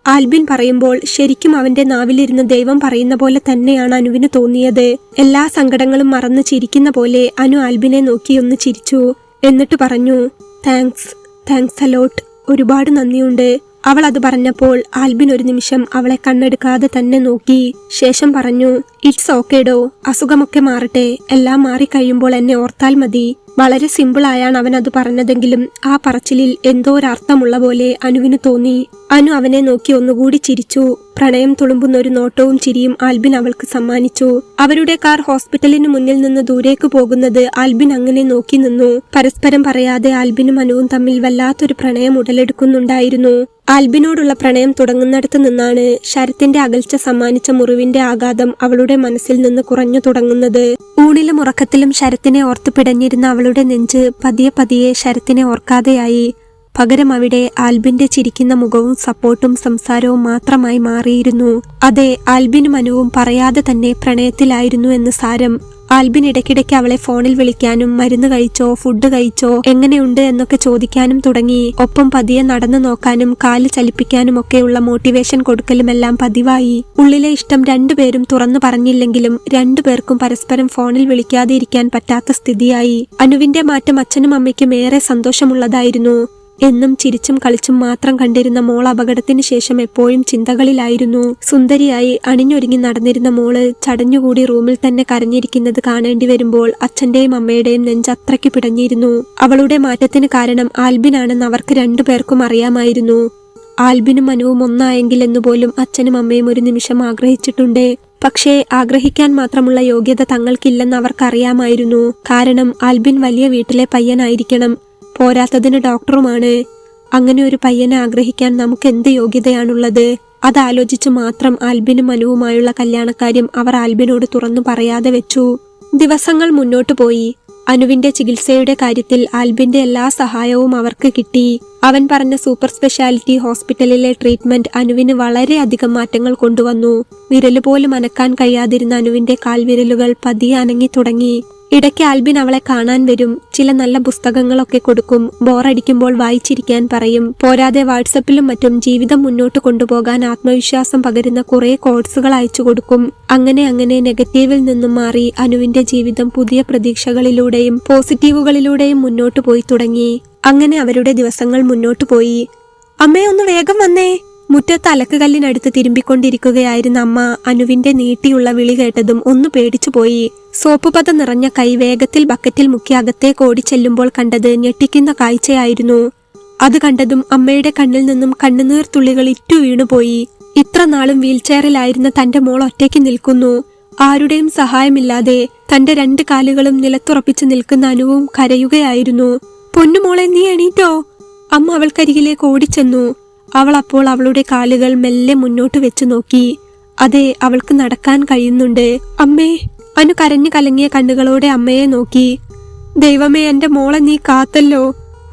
ആൽബിൻ പറയുമ്പോൾ ശരിക്കും അവന്റെ നാവിലിരുന്ന് ദൈവം പറയുന്ന പോലെ തന്നെയാണ് അനുവിന് തോന്നിയത്. എല്ലാ സങ്കടങ്ങളും മറന്ന് ചിരിക്കുന്ന പോലെ അനു ആൽബിനെ നോക്കി ഒന്ന് ചിരിച്ചു. എന്നിട്ട് പറഞ്ഞു, താങ്ക്സ് അലോട്ട്, ഒരുപാട് നന്ദിയുണ്ട്. അവൾ അത് പറഞ്ഞപ്പോൾ ആൽബിൻ ഒരു നിമിഷം അവളെ കണ്ണെടുക്കാതെ തന്നെ നോക്കി. ശേഷം പറഞ്ഞു, ഇറ്റ്സ് ഓക്കേഡോ, അസുഖമൊക്കെ മാറട്ടെ, എല്ലാം മാറിക്കഴിയുമ്പോൾ എന്നെ ഓർത്താൽ മതി. വളരെ സിമ്പിളായാണ് അവൻ അത് പറഞ്ഞതെങ്കിലും ആ പറച്ചിലിൽ എന്തോ ഒരർത്ഥമുള്ള പോലെ അനുവിന് തോന്നി. അനു അവനെ നോക്കി ഒന്നുകൂടി ചിരിച്ചു. പ്രണയം തുളുമ്പുന്ന ഒരു നോട്ടവും ചിരിയും ആൽബിൻ അവൾക്ക് സമ്മാനിച്ചു. അവരുടെ കാർ ഹോസ്പിറ്റലിന് മുന്നിൽ നിന്ന് ദൂരേക്ക് പോകുന്നത് ആൽബിൻ അങ്ങനെ നോക്കി നിന്നു. പരസ്പരം പറയാതെ ആൽബിനും അനുവും തമ്മിൽ വല്ലാത്തൊരു പ്രണയം ഉടലെടുക്കുന്നുണ്ടായിരുന്നു. ആൽബിനോടുള്ള പ്രണയം തുടങ്ങുന്നിടത്ത് നിന്നാണ് ശരത്തിന്റെ അകൽച്ച സമ്മാനിച്ച മുറിവിന്റെ ആഘാതം അവളുടെ മനസ്സിൽ നിന്ന് കുറഞ്ഞു തുടങ്ങുന്നത്. ഊണിലും ഉറക്കത്തിലും ശരത്തിനെ ഓർത്തു പിടഞ്ഞിരുന്ന അവളുടെ നെഞ്ച് പതിയെ പതിയെ ശരത്തിനെ ഓർക്കാതെയായി. പകരം അവിടെ ആൽബിന്റെ ചിരിക്കുന്ന മുഖവും സപ്പോർട്ടും സംസാരവും മാത്രമായി മാറിയിരുന്നു. അതെ, ആൽബിനും അനുവും പറയാതെ തന്നെ പ്രണയത്തിലായിരുന്നു എന്ന് സാരം. ആൽബിൻ ഇടയ്ക്കിടയ്ക്ക് അവളെ ഫോണിൽ വിളിക്കാനും മരുന്ന് കഴിച്ചോ, ഫുഡ് കഴിച്ചോ, എങ്ങനെയുണ്ട് എന്നൊക്കെ ചോദിക്കാനും തുടങ്ങി. ഒപ്പം പതിയെ നടന്നു നോക്കാനും കാല് ചലിപ്പിക്കാനും ഒക്കെയുള്ള മോട്ടിവേഷൻ കൊടുക്കലുമെല്ലാം പതിവായി. ഉള്ളിലെ ഇഷ്ടം രണ്ടുപേരും തുറന്നു പറഞ്ഞില്ലെങ്കിലും രണ്ടുപേർക്കും പരസ്പരം ഫോണിൽ വിളിക്കാതെ ഇരിക്കാൻ പറ്റാത്ത സ്ഥിതിയായി. അനുവിന്റെ മാറ്റം അച്ഛനും അമ്മയ്ക്കും ഏറെ സന്തോഷമുള്ളതായിരുന്നു. എന്നും ചിരിച്ചും കളിച്ചും മാത്രം കണ്ടിരുന്ന മോൾ അപകടത്തിന് ശേഷം എപ്പോഴും ചിന്തകളിലായിരുന്നു. സുന്ദരിയായി അണിഞ്ഞൊരുങ്ങി നടന്നിരുന്ന മോള് ചടഞ്ഞുകൂടി റൂമിൽ തന്നെ കരഞ്ഞിരിക്കുന്നത് കാണേണ്ടി വരുമ്പോൾ അച്ഛന്റെയും അമ്മയുടെയും നെഞ്ച് അത്രയ്ക്ക് പിടഞ്ഞിരുന്നു. അവളുടെ മാറ്റത്തിന് കാരണം ആൽബിനാണെന്ന് അവർക്ക് രണ്ടുപേർക്കും അറിയാമായിരുന്നു. ആൽബിനും അനുവും ഒന്നായെങ്കിൽ എന്നുപോലും അച്ഛനും അമ്മയും ഒരു നിമിഷം ആഗ്രഹിച്ചിട്ടുണ്ട്. പക്ഷേ ആഗ്രഹിക്കാൻ മാത്രമുള്ള യോഗ്യത തങ്ങൾക്കില്ലെന്ന് അവർക്കറിയാമായിരുന്നു. കാരണം ആൽബിൻ വലിയ വീട്ടിലെ പയ്യനായിരിക്കണം, പോരാത്തതിന് ഡോക്ടറുമാണ്. അങ്ങനെ ഒരു പയ്യനെ ആഗ്രഹിക്കാൻ നമുക്ക് എന്ത് യോഗ്യതയാണുള്ളത്? അതാലോചിച്ച് മാത്രം ആൽബിനും അനുവുമായുള്ള കല്യാണക്കാര്യം അവർ ആൽബിനോട് തുറന്നു പറയാതെ വെച്ചു. ദിവസങ്ങൾ മുന്നോട്ടു പോയി. അനുവിന്റെ ചികിത്സയുടെ കാര്യത്തിൽ ആൽബിന്റെ എല്ലാ സഹായവും അവർക്ക് കിട്ടി. അവൻ പറഞ്ഞ സൂപ്പർ സ്പെഷ്യാലിറ്റി ഹോസ്പിറ്റലിലെ ട്രീറ്റ്മെന്റ് അനുവിന് വളരെയധികം മാറ്റങ്ങൾ കൊണ്ടുവന്നു. വിരലുപോലും അനക്കാൻ കഴിയാതിരുന്ന അനുവിന്റെ കാൽവിരലുകൾ പതിയെ അനങ്ങി തുടങ്ങി. ഇടയ്ക്ക് ആൽബിൻ അവളെ കാണാൻ വരും. ചില നല്ല പുസ്തകങ്ങളൊക്കെ കൊടുക്കും. ബോറടിക്കുമ്പോൾ വായിച്ചിരിക്കാൻ പറയും. പോരാതെ വാട്സപ്പിലും മറ്റും ജീവിതം മുന്നോട്ട് കൊണ്ടുപോകാൻ ആത്മവിശ്വാസം പകരുന്ന കുറെ കോഴ്സുകൾ അയച്ചു കൊടുക്കും. അങ്ങനെ നെഗറ്റീവിൽ നിന്നും മാറി അനുവിന്റെ ജീവിതം പുതിയ പ്രതീക്ഷകളിലൂടെയും പോസിറ്റീവുകളിലൂടെയും മുന്നോട്ട് പോയി തുടങ്ങി. അങ്ങനെ അവരുടെ ദിവസങ്ങൾ മുന്നോട്ട് പോയി. അമ്മേ, ഒന്ന് വേഗം വന്നേ. മുറ്റത്ത് അലക്കുകല്ലിനടുത്ത് തിരുമ്പിക്കൊണ്ടിരിക്കുകയായിരുന്ന അമ്മ അനുവിന്റെ നീട്ടിയുള്ള വിളി കേട്ടതും ഒന്ന് പേടിച്ചുപോയി. സോപ്പ് പത നിറഞ്ഞ കൈ വേഗത്തിൽ ബക്കറ്റിൽ മുക്കി അകത്തേക്ക് ഓടിച്ചെല്ലുമ്പോൾ കണ്ടത് ഞെട്ടിക്കുന്ന കാഴ്ചയായിരുന്നു. അത് കണ്ടതും അമ്മയുടെ കണ്ണിൽ നിന്നും കണ്ണുനീർ തുള്ളികൾ ഇറ്റു വീണുപോയി. ഇത്ര നാളും വീൽചെയറിലായിരുന്ന തന്റെ മോൾ ഒറ്റയ്ക്ക് നിൽക്കുന്നു. ആരുടെയും സഹായമില്ലാതെ തന്റെ 2 കാലുകളും നിലത്തുറപ്പിച്ച് നിൽക്കുന്ന അനുവും കരയുകയായിരുന്നു. പൊന്നുമോളെ, നീ എണീറ്റോ? അമ്മ അവൾക്കരികിലേക്ക് ഓടിച്ചെന്നു. അവൾ അപ്പോൾ അവളുടെ കാലുകൾ മെല്ലെ മുന്നോട്ട് വെച്ചു നോക്കി. അതെ, അവൾക്ക് നടക്കാൻ കഴിയുന്നുണ്ട്. അമ്മേ, അനു കരഞ്ഞു കലങ്ങിയ കണ്ണുകളോടെ അമ്മയെ നോക്കി. ദൈവമേ, എന്റെ മോളെ നീ കാത്തല്ലോ.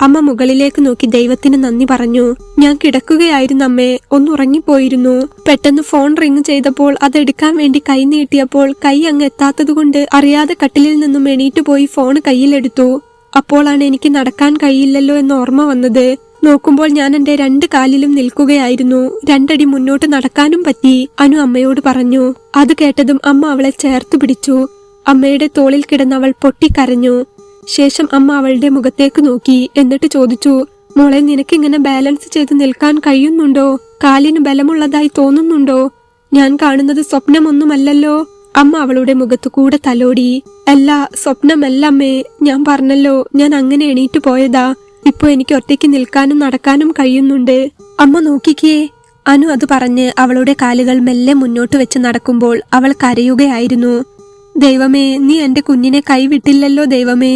അമ്മ മുകളിലേക്ക് നോക്കി ദൈവത്തിന് നന്ദി പറഞ്ഞു. ഞാൻ കിടക്കുകയായിരുന്നു അമ്മേ, ഒന്നുറങ്ങിപ്പോയിരുന്നു. പെട്ടെന്ന് ഫോൺ റിങ് ചെയ്തപ്പോൾ അതെടുക്കാൻ വേണ്ടി കൈ നീട്ടിയപ്പോൾ കൈ അങ്ങ് എത്താത്തതുകൊണ്ട് അറിയാതെ കട്ടിലിൽ നിന്നും എണീറ്റ് പോയി ഫോൺ കയ്യിലെടുത്തു. അപ്പോഴാണ് എനിക്ക് നടക്കാൻ കഴിയില്ലല്ലോ എന്ന് ഓർമ്മ വന്നത്. നോക്കുമ്പോൾ ഞാൻ എന്റെ 2 കാലിലും നിൽക്കുകയായിരുന്നു. 2 അടി മുന്നോട്ട് നടക്കാനും പറ്റി, അനു അമ്മയോട് പറഞ്ഞു. അത് കേട്ടതും അമ്മ അവളെ ചേർത്ത് പിടിച്ചു. അമ്മയുടെ തോളിൽ കിടന്നവൾ പൊട്ടിക്കരഞ്ഞു. ശേഷം അമ്മ അവളുടെ മുഖത്തേക്ക് നോക്കി. എന്നിട്ട് ചോദിച്ചു, മോളെ, നിനക്കിങ്ങനെ ബാലൻസ് ചെയ്ത് നിൽക്കാൻ കഴിയുന്നുണ്ടോ? കാലിന് ബലമുള്ളതായി തോന്നുന്നുണ്ടോ? ഞാൻ കാണുന്നത് സ്വപ്നമൊന്നുമല്ലല്ലോ. അമ്മ അവളുടെ മുഖത്തു കൂടെ തലോടി. അല്ല, സ്വപ്നമല്ല അമ്മേ. ഞാൻ പറഞ്ഞല്ലോ, ഞാൻ അങ്ങനെ എണീറ്റ് പോയതാ. ഇപ്പൊ എനിക്ക് ഒറ്റയ്ക്ക് നിൽക്കാനും നടക്കാനും കഴിയുന്നുണ്ട്. അമ്മ നോക്കിക്കേ. അനു അത് പറഞ്ഞ് അവളുടെ കാലുകൾ മെല്ലെ മുന്നോട്ട് വെച്ച് നടക്കുമ്പോൾ അവൾ കരയുകയായിരുന്നു. ദൈവമേ, നീ എന്റെ കുഞ്ഞിനെ കൈവിട്ടില്ലല്ലോ ദൈവമേ.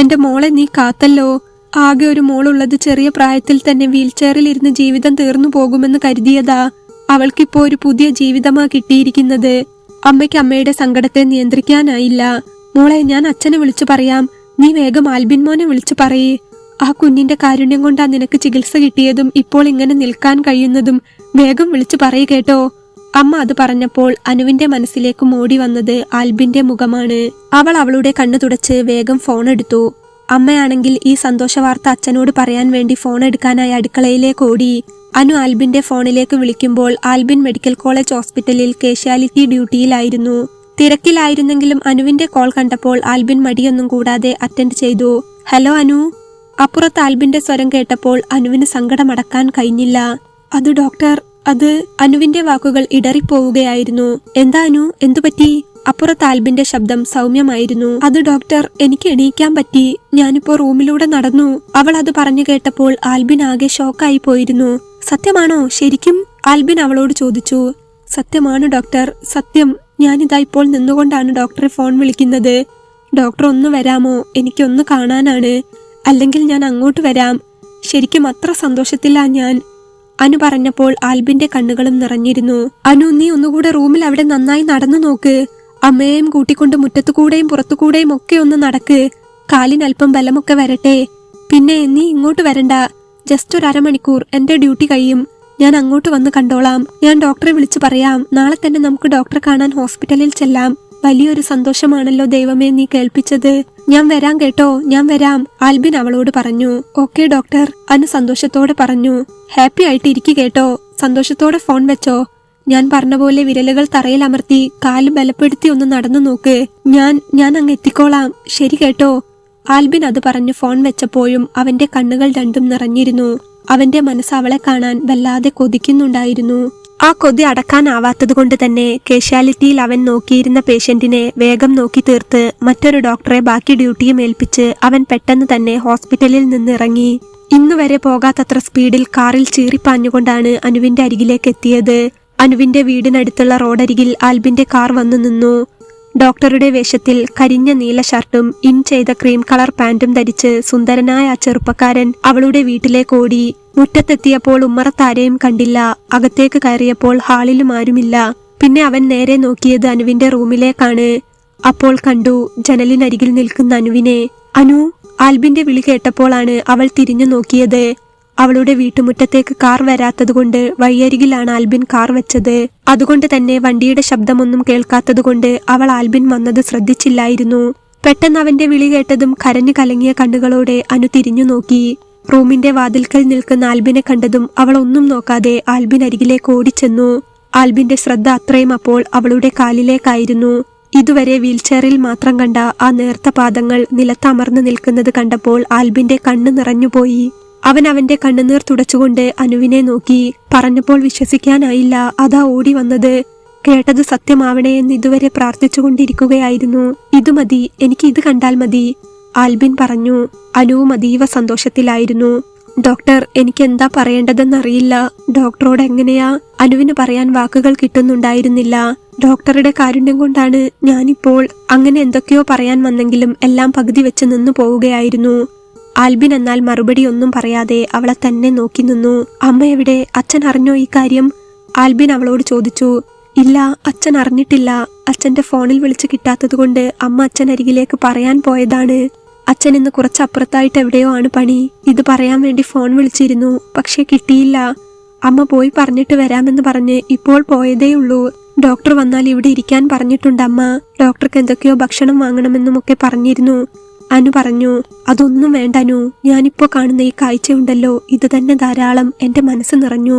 എന്റെ മോളെ നീ കാത്തല്ലോ. ആകെ ഒരു മോളുള്ളത് ചെറിയ പ്രായത്തിൽ തന്നെ വീൽചെയറിൽ ഇരുന്ന് ജീവിതം തീർന്നു പോകുമെന്ന് കരുതിയതാ. അവൾക്കിപ്പോ ഒരു പുതിയ ജീവിതമാ കിട്ടിയിരിക്കുന്നത്. അമ്മയ്ക്ക് അമ്മയുടെ സങ്കടത്തെ നിയന്ത്രിക്കാനായില്ല. മോളെ, ഞാൻ അച്ഛനെ വിളിച്ചു പറയാം. നീ വേഗം ആൽബിൻ മോനെ വിളിച്ചു പറയേ. ആ കുഞ്ഞിന്റെ കാരുണ്യം കൊണ്ടാ നിനക്ക് ചികിത്സ കിട്ടിയതും ഇപ്പോൾ ഇങ്ങനെ നിൽക്കാൻ കഴിയുന്നതും. വേഗം വിളിച്ചു പറയ് കേട്ടോ. അമ്മ അത് പറഞ്ഞപ്പോൾ അനുവിന്റെ മനസ്സിലേക്ക് ഓടി വന്നത് ആൽബിന്റെ മുഖമാണ്. അവൾ അവളുടെ കണ്ണു തുടച്ച് വേഗം ഫോൺ എടുത്തു. അമ്മയാണെങ്കിൽ ഈ സന്തോഷ വാർത്ത അച്ഛനോട് പറയാൻ വേണ്ടി ഫോൺ എടുക്കാനായി അടുക്കളയിലേക്ക് ഓടി. അനു ആൽബിന്റെ ഫോണിലേക്ക് വിളിക്കുമ്പോൾ ആൽബിൻ മെഡിക്കൽ കോളേജ് ഹോസ്പിറ്റലിൽ കാഷ്വാലിറ്റി ഡ്യൂട്ടിയിലായിരുന്നു. തിരക്കിലായിരുന്നെങ്കിലും അനുവിന്റെ കോൾ കണ്ടപ്പോൾ ആൽബിൻ മടിയൊന്നും കൂടാതെ അറ്റൻഡ് ചെയ്തു. ഹലോ അനു. അപ്പുറത്ത് ആൽബിന്റെ സ്വരം കേട്ടപ്പോൾ അനുവിന് സങ്കടമടക്കാൻ കഴിഞ്ഞില്ല. അത് ഡോക്ടർ, അത്. അനുവിന്റെ വാക്കുകൾ ഇടറിപ്പോവുകയായിരുന്നു. എന്താ അനു, എന്തുപറ്റി? അപ്പുറത്ത് ആൽബിന്റെ ശബ്ദം സൗമ്യമായിരുന്നു. അത് ഡോക്ടർ, എനിക്ക് എണീക്കാൻ പറ്റി. ഞാനിപ്പോ റൂമിലൂടെ നടന്നു. അവൾ അത് പറഞ്ഞു കേട്ടപ്പോൾ ആൽബിൻ ആകെ ഷോക്കായി പോയിരുന്നു. സത്യമാണോ? ശരിക്കും? ആൽബിൻ അവളോട് ചോദിച്ചു. സത്യമാണ് ഡോക്ടർ, സത്യം. ഞാനിതാ ഇപ്പോൾ നിന്നുകൊണ്ടാണ് ഡോക്ടറെ ഫോൺ വിളിക്കുന്നത്. ഡോക്ടർ ഒന്ന് വരാമോ? എനിക്കൊന്ന് കാണാനാണ്. അല്ലെങ്കിൽ ഞാൻ അങ്ങോട്ട് വരാം. ശരിക്കും അത്ര സന്തോഷത്തിലാ ഞാൻ. അനു പറഞ്ഞപ്പോൾ ആൽബിന്റെ കണ്ണുകളും നിറഞ്ഞിരുന്നു. അനു, നീ ഒന്നുകൂടെ റൂമിൽ അവിടെ നന്നായി നടന്നു നോക്ക്. അമ്മയെയും കൂട്ടിക്കൊണ്ട് മുറ്റത്തുകൂടെയും പുറത്തുകൂടെയും ഒക്കെ ഒന്ന് നടക്ക്. കാലിനല്പം ബലമൊക്കെ വരട്ടെ. പിന്നെ നീ ഇങ്ങോട്ട് വരണ്ട. ജസ്റ്റ് ഒരു അരമണിക്കൂർ, എന്റെ ഡ്യൂട്ടി കഴിയും. ഞാൻ അങ്ങോട്ട് വന്ന് കണ്ടോളാം. ഞാൻ ഡോക്ടറെ വിളിച്ചു പറയാം. നാളെ തന്നെ നമുക്ക് ഡോക്ടറെ കാണാൻ ഹോസ്പിറ്റലിൽ ചെല്ലാം. വലിയൊരു സന്തോഷമാണല്ലോ ദൈവമേ നീ കേൾപ്പിച്ചത്. ഞാൻ വരാം കേട്ടോ, ഞാൻ വരാം. ആൽബിൻ അവളോട് പറഞ്ഞു. ഓക്കെ ഡോക്ടർ, അനു സന്തോഷത്തോടെ പറഞ്ഞു. ഹാപ്പി ആയിട്ട് ഇരിക്കു കേട്ടോ. സന്തോഷത്തോടെ ഫോൺ വെച്ചോ. ഞാൻ പറഞ്ഞ പോലെ വിരലുകൾ തറയിൽ അമർത്തി കാല് ബലപ്പെടുത്തി ഒന്ന് നടന്നു നോക്ക്. ഞാൻ അങ്ങ് എത്തിക്കോളാം. ശരി കേട്ടോ. ആൽബിൻ അത് പറഞ്ഞു ഫോൺ വെച്ചപ്പോഴും അവന്റെ കണ്ണുകൾ രണ്ടും നിറഞ്ഞിരുന്നു. അവന്റെ മനസ്സ് അവളെ കാണാൻ വല്ലാതെ കൊതിക്കുന്നുണ്ടായിരുന്നു. ആ കൊതി അടക്കാനാവാത്തത് കൊണ്ട് തന്നെ കാഷ്വാലിറ്റിയിൽ അവൻ നോക്കിയിരുന്ന പേഷ്യന്റിനെ വേഗം നോക്കി തീർത്ത് മറ്റൊരു ഡോക്ടറെ ബാക്കി ഡ്യൂട്ടിയും ഏൽപ്പിച്ച് അവൻ പെട്ടെന്ന് തന്നെ ഹോസ്പിറ്റലിൽ നിന്നിറങ്ങി. ഇന്നുവരെ പോകാത്തത്ര സ്പീഡിൽ കാറിൽ ചീറിപ്പാഞ്ഞുകൊണ്ടാണ് അനുവിന്റെ അരികിലേക്ക് എത്തിയത്. അനുവിന്റെ വീടിനടുത്തുള്ള റോഡരികിൽ ആൽബിന്റെ കാർ വന്നു നിന്നു. ഡോക്ടറുടെ വേഷത്തിൽ കരിഞ്ഞ നീല ഷർട്ടും ഇൻ ചെയ്ത ക്രീം കളർ പാന്റും ധരിച്ച് സുന്ദരനായ ആ ചെറുപ്പക്കാരൻ അവളുടെ വീട്ടിലേക്ക് ഓടി. മുറ്റത്തെത്തിയപ്പോൾ ഉമ്മറത്താരെയും കണ്ടില്ല. അകത്തേക്ക് കയറിയപ്പോൾ ഹാളിലും ആരുമില്ല. പിന്നെ അവൻ നേരെ നോക്കിയത് അനുവിന്റെ റൂമിലേക്കാണ്. അപ്പോൾ കണ്ടു ജനലിനരികിൽ നിൽക്കുന്ന അനുവിനെ. അനു. ആൽബിന്റെ വിളി കേട്ടപ്പോഴാണ് അവൾ തിരിഞ്ഞു നോക്കിയത്. അവളുടെ വീട്ടുമുറ്റത്തേക്ക് കാർ വരാത്തതുകൊണ്ട് വഴിയരികിലാണ് ആൽബിൻ കാർ വെച്ചത്. അതുകൊണ്ട് തന്നെ വണ്ടിയുടെ ശബ്ദമൊന്നും കേൾക്കാത്തതുകൊണ്ട് അവൾ ആൽബിൻ വന്നത് ശ്രദ്ധിച്ചില്ലായിരുന്നു. പെട്ടെന്ന് അവന്റെ വിളി കേട്ടതും കരഞ്ഞു കലങ്ങിയ കണ്ണുകളോടെ അനു തിരിഞ്ഞു നോക്കി. റൂമിന്റെ വാതിൽക്കൽ നിൽക്കുന്ന ആൽബിനെ കണ്ടതും അവൾ ഒന്നും നോക്കാതെ ആൽബിൻ അരികിലേക്ക് ഓടിച്ചെന്നു. ആൽബിന്റെ ശ്രദ്ധ അത്രയും അപ്പോൾ അവളുടെ കാലിലേക്കായിരുന്നു. ഇതുവരെ വീൽചെയറിൽ മാത്രം കണ്ട ആ നേർത്ത പാദങ്ങൾ നിലത്തമർന്നു നിൽക്കുന്നത് കണ്ടപ്പോൾ ആൽബിന്റെ കണ്ണ് നിറഞ്ഞുപോയി. അവൻ അവന്റെ കണ്ണുനീർ തുടച്ചുകൊണ്ട് അനുവിനെ നോക്കി. പറഞ്ഞപ്പോൾ വിശ്വസിക്കാനായില്ല. അതാ ഓടി വന്നത്. കേട്ടത് സത്യമാവണേ എന്ന് ഇതുവരെ പ്രാർത്ഥിച്ചുകൊണ്ടിരിക്കുകയായിരുന്നു. ഇത് മതി, എനിക്ക് ഇത് കണ്ടാൽ മതി, ആൽബിൻ പറഞ്ഞു. അനുവും അതീവ സന്തോഷത്തിലായിരുന്നു. ഡോക്ടർ, എനിക്ക് എന്താ പറയേണ്ടതെന്നറിയില്ല. ഡോക്ടറോട് എങ്ങനെയാ? അനുവിന് പറയാൻ വാക്കുകൾ കിട്ടുന്നുണ്ടായിരുന്നില്ല. ഡോക്ടറുടെ കാരുണ്യം കൊണ്ടാണ് ഞാനിപ്പോൾ. അങ്ങനെ എന്തൊക്കെയോ പറയാൻ വന്നെങ്കിലും എല്ലാം പകുതി വെച്ച് നിന്നു പോവുകയായിരുന്നു. ആൽബിൻ എന്നാൽ മറുപടി ഒന്നും പറയാതെ അവളെ തന്നെ നോക്കി നിന്നു. അമ്മ എവിടെ? അച്ഛൻ അറിഞ്ഞോ ഈ കാര്യം? ആൽബിൻ അവളോട് ചോദിച്ചു. ഇല്ല, അച്ഛൻ അറിഞ്ഞിട്ടില്ല. അച്ഛന്റെ ഫോണിൽ വിളിച്ച് കിട്ടാത്തതുകൊണ്ട് അമ്മ അച്ഛൻ അരികിലേക്ക് പറയാൻ പോയതാണ്. അച്ഛൻ ഇന്ന് കുറച്ചപ്പുറത്തായിട്ട് എവിടെയോ ആണ് പണി. ഇത് പറയാൻ വേണ്ടി ഫോൺ വിളിച്ചിരുന്നു, പക്ഷെ കിട്ടിയില്ല. അമ്മ പോയി പറഞ്ഞിട്ട് വരാമെന്ന് പറഞ്ഞ് ഇപ്പോൾ പോയതേയുള്ളൂ. ഡോക്ടർ വന്നാൽ ഇവിടെ ഇരിക്കാൻ പറഞ്ഞിട്ടുണ്ട് അമ്മ. ഡോക്ടർക്ക് എന്തൊക്കെയോ ഭക്ഷണം വാങ്ങണമെന്നുമൊക്കെ പറഞ്ഞിരുന്നു. അനു പറഞ്ഞു, അതൊന്നും വേണ്ട അനു, ഞാനിപ്പോ കാണുന്ന ഈ കാഴ്ചയുണ്ടല്ലോ, ഇത് തന്നെ ധാരാളം. എന്റെ മനസ്സ് നിറഞ്ഞു.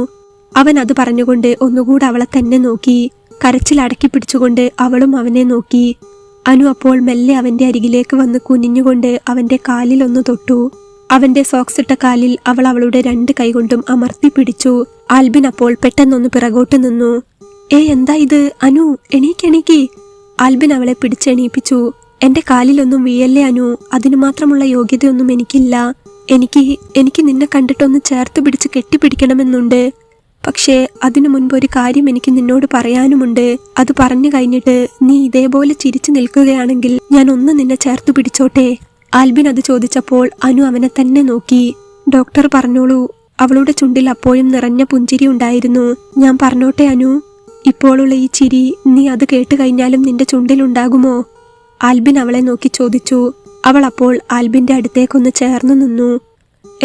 അവൻ അത് പറഞ്ഞുകൊണ്ട് ഒന്നുകൂടെ അവളെ തന്നെ നോക്കി. കരച്ചിൽ അടക്കി പിടിച്ചുകൊണ്ട് അവളും അവനെ നോക്കി. അനു അപ്പോൾ മെല്ലെ അവന്റെ അരികിലേക്ക് വന്ന് കുനിഞ്ഞുകൊണ്ട് അവന്റെ കാലിൽ ഒന്ന് തൊട്ടു. അവന്റെ സോക്സ് ഇട്ട കാലിൽ അവൾ അവളുടെ 2 കൈകൊണ്ടും അമർത്തി പിടിച്ചു. ആൽബിൻ അപ്പോൾ പെട്ടെന്നൊന്ന് പിറകോട്ട് നിന്നു. എന്താ ഇത്? അനു, എണീക്ക്. ആൽബിൻ അവളെ പിടിച്ചെണീപ്പിച്ചു. എന്റെ കാലിലൊന്നും വീഴല്ലേ അനു, അതിനു മാത്രമുള്ള യോഗ്യതയൊന്നും എനിക്കില്ല. എനിക്ക് നിന്നെ കണ്ടിട്ടൊന്ന് ചേർത്ത് പിടിച്ച് കെട്ടിപ്പിടിക്കണമെന്നുണ്ട്. പക്ഷേ അതിനു മുൻപ് ഒരു കാര്യം എനിക്ക് നിന്നോട് പറയാനുമുണ്ട്. അത് പറഞ്ഞു കഴിഞ്ഞിട്ട് നീ ഇതേപോലെ ചിരിച്ചു നിൽക്കുകയാണെങ്കിൽ ഞാൻ ഒന്ന് നിന്നെ ചേർത്ത് പിടിച്ചോട്ടെ? ആൽബിൻ അത് ചോദിച്ചപ്പോൾ അനു അവനെ തന്നെ നോക്കി. ഡോക്ടർ പറഞ്ഞോളൂ. അവളുടെ ചുണ്ടിൽ അപ്പോഴും നിറഞ്ഞ പുഞ്ചിരി ഉണ്ടായിരുന്നു. ഞാൻ പറഞ്ഞോട്ടെ അനു? ഇപ്പോഴുള്ള ഈ ചിരി നീ അത് കേട്ട് കഴിഞ്ഞാലും നിന്റെ ചുണ്ടിലുണ്ടാകുമോ? ആൽബിൻ അവളെ നോക്കി ചോദിച്ചു. അവൾ അപ്പോൾ ആൽബിന്റെ അടുത്തേക്കൊന്ന് ചേർന്നു നിന്നു.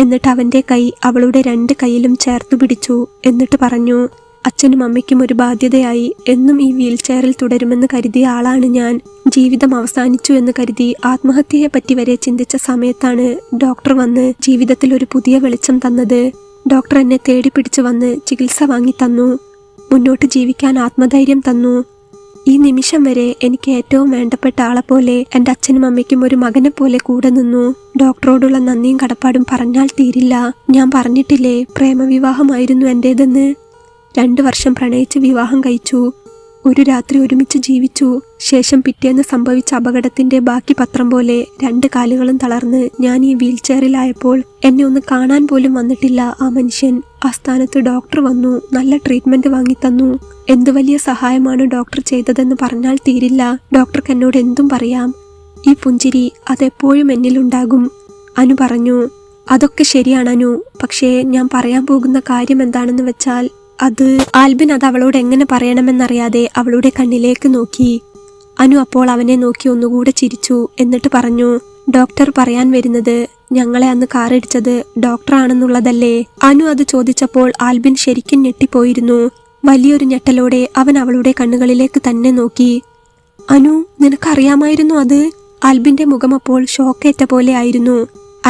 എന്നിട്ട് അവന്റെ കൈ അവളുടെ 2 കൈയിലും ചേർത്തു പിടിച്ചു. എന്നിട്ട് പറഞ്ഞു, അച്ഛനും അമ്മയ്ക്കും ഒരു ബാധ്യതയായി എന്നും ഈ വീൽ ചെയറിൽ തുടരുമെന്ന് കരുതിയ ആളാണ് ഞാൻ. ജീവിതം അവസാനിച്ചു എന്ന് കരുതി ആത്മഹത്യയെ പറ്റി വരെ ചിന്തിച്ച സമയത്താണ് ഡോക്ടർ വന്ന് ജീവിതത്തിൽ ഒരു പുതിയ വെളിച്ചം തന്നത്. ഡോക്ടർ എന്നെ തേടി പിടിച്ചു വന്ന് ചികിത്സ വാങ്ങി തന്നു. മുന്നോട്ട് ജീവിക്കാൻ ആത്മധൈര്യം തന്നു. ഈ നിമിഷം വരെ എനിക്ക് ഏറ്റവും വേണ്ടപ്പെട്ട ആളെ പോലെ എൻ്റെ അച്ഛനും അമ്മയ്ക്കും ഒരു മകനെ പോലെ കൂടെ നിന്നു. ഡോക്ടറോടുള്ള നന്ദിയും കടപ്പാടും പറഞ്ഞാൽ തീരില്ല. ഞാൻ പറഞ്ഞിട്ടില്ലേ പ്രേമവിവാഹമായിരുന്നു എൻ്റേതെന്ന്. 2 വർഷം പ്രണയിച്ച് വിവാഹം കഴിച്ചു. ഒരു രാത്രി ഒരുമിച്ച് ജീവിച്ചു. ശേഷം പിറ്റേന്ന് സംഭവിച്ച അപകടത്തിന്റെ ബാക്കി പത്രം പോലെ 2 കാലുകളും തളർന്ന് ഞാൻ ഈ വീൽ ചെയറിലായപ്പോൾ എന്നെ ഒന്ന് കാണാൻ പോലും വന്നിട്ടില്ല ആ മനുഷ്യൻ. ആ സ്ഥാനത്ത് ഡോക്ടർ വന്നു, നല്ല ട്രീറ്റ്മെന്റ് വാങ്ങിത്തന്നു. എന്ത് വലിയ സഹായമാണ് ഡോക്ടർ ചെയ്തതെന്ന് പറഞ്ഞാൽ തീരില്ല. ഡോക്ടർക്ക് എന്നോട് എന്തും പറയാം. ഈ പുഞ്ചിരി അതെപ്പോഴും എന്നിലുണ്ടാകും. അനു പറഞ്ഞു. അതൊക്കെ ശരിയാണ് അനു, പക്ഷേ ഞാൻ പറയാൻ പോകുന്ന കാര്യം എന്താണെന്ന് വെച്ചാൽ ആൽബിൻ അത് അവളോട് എങ്ങനെ പറയണമെന്നറിയാതെ അവളുടെ കണ്ണിലേക്ക് നോക്കി. അനു അപ്പോൾ അവനെ നോക്കി ഒന്നുകൂടെ ചിരിച്ചു. എന്നിട്ട് പറഞ്ഞു, ഡോക്ടർ പറയാൻ വരുന്നത് ഞങ്ങളെ അന്ന് കാറിടിച്ചത് ഡോക്ടറാണെന്നുള്ളതല്ലേ? അനു അത് ചോദിച്ചപ്പോൾ ആൽബിൻ ശരിക്കും ഞെട്ടിപ്പോയിരുന്നു. വലിയൊരു ഞെട്ടലോടെ അവൻ അവളുടെ കണ്ണുകളിലേക്ക് തന്നെ നോക്കി. അനു, നിനക്കറിയാമായിരുന്നു അത്? ആൽബിന്റെ മുഖം അപ്പോൾ ഷോക്കേറ്റ പോലെ ആയിരുന്നു.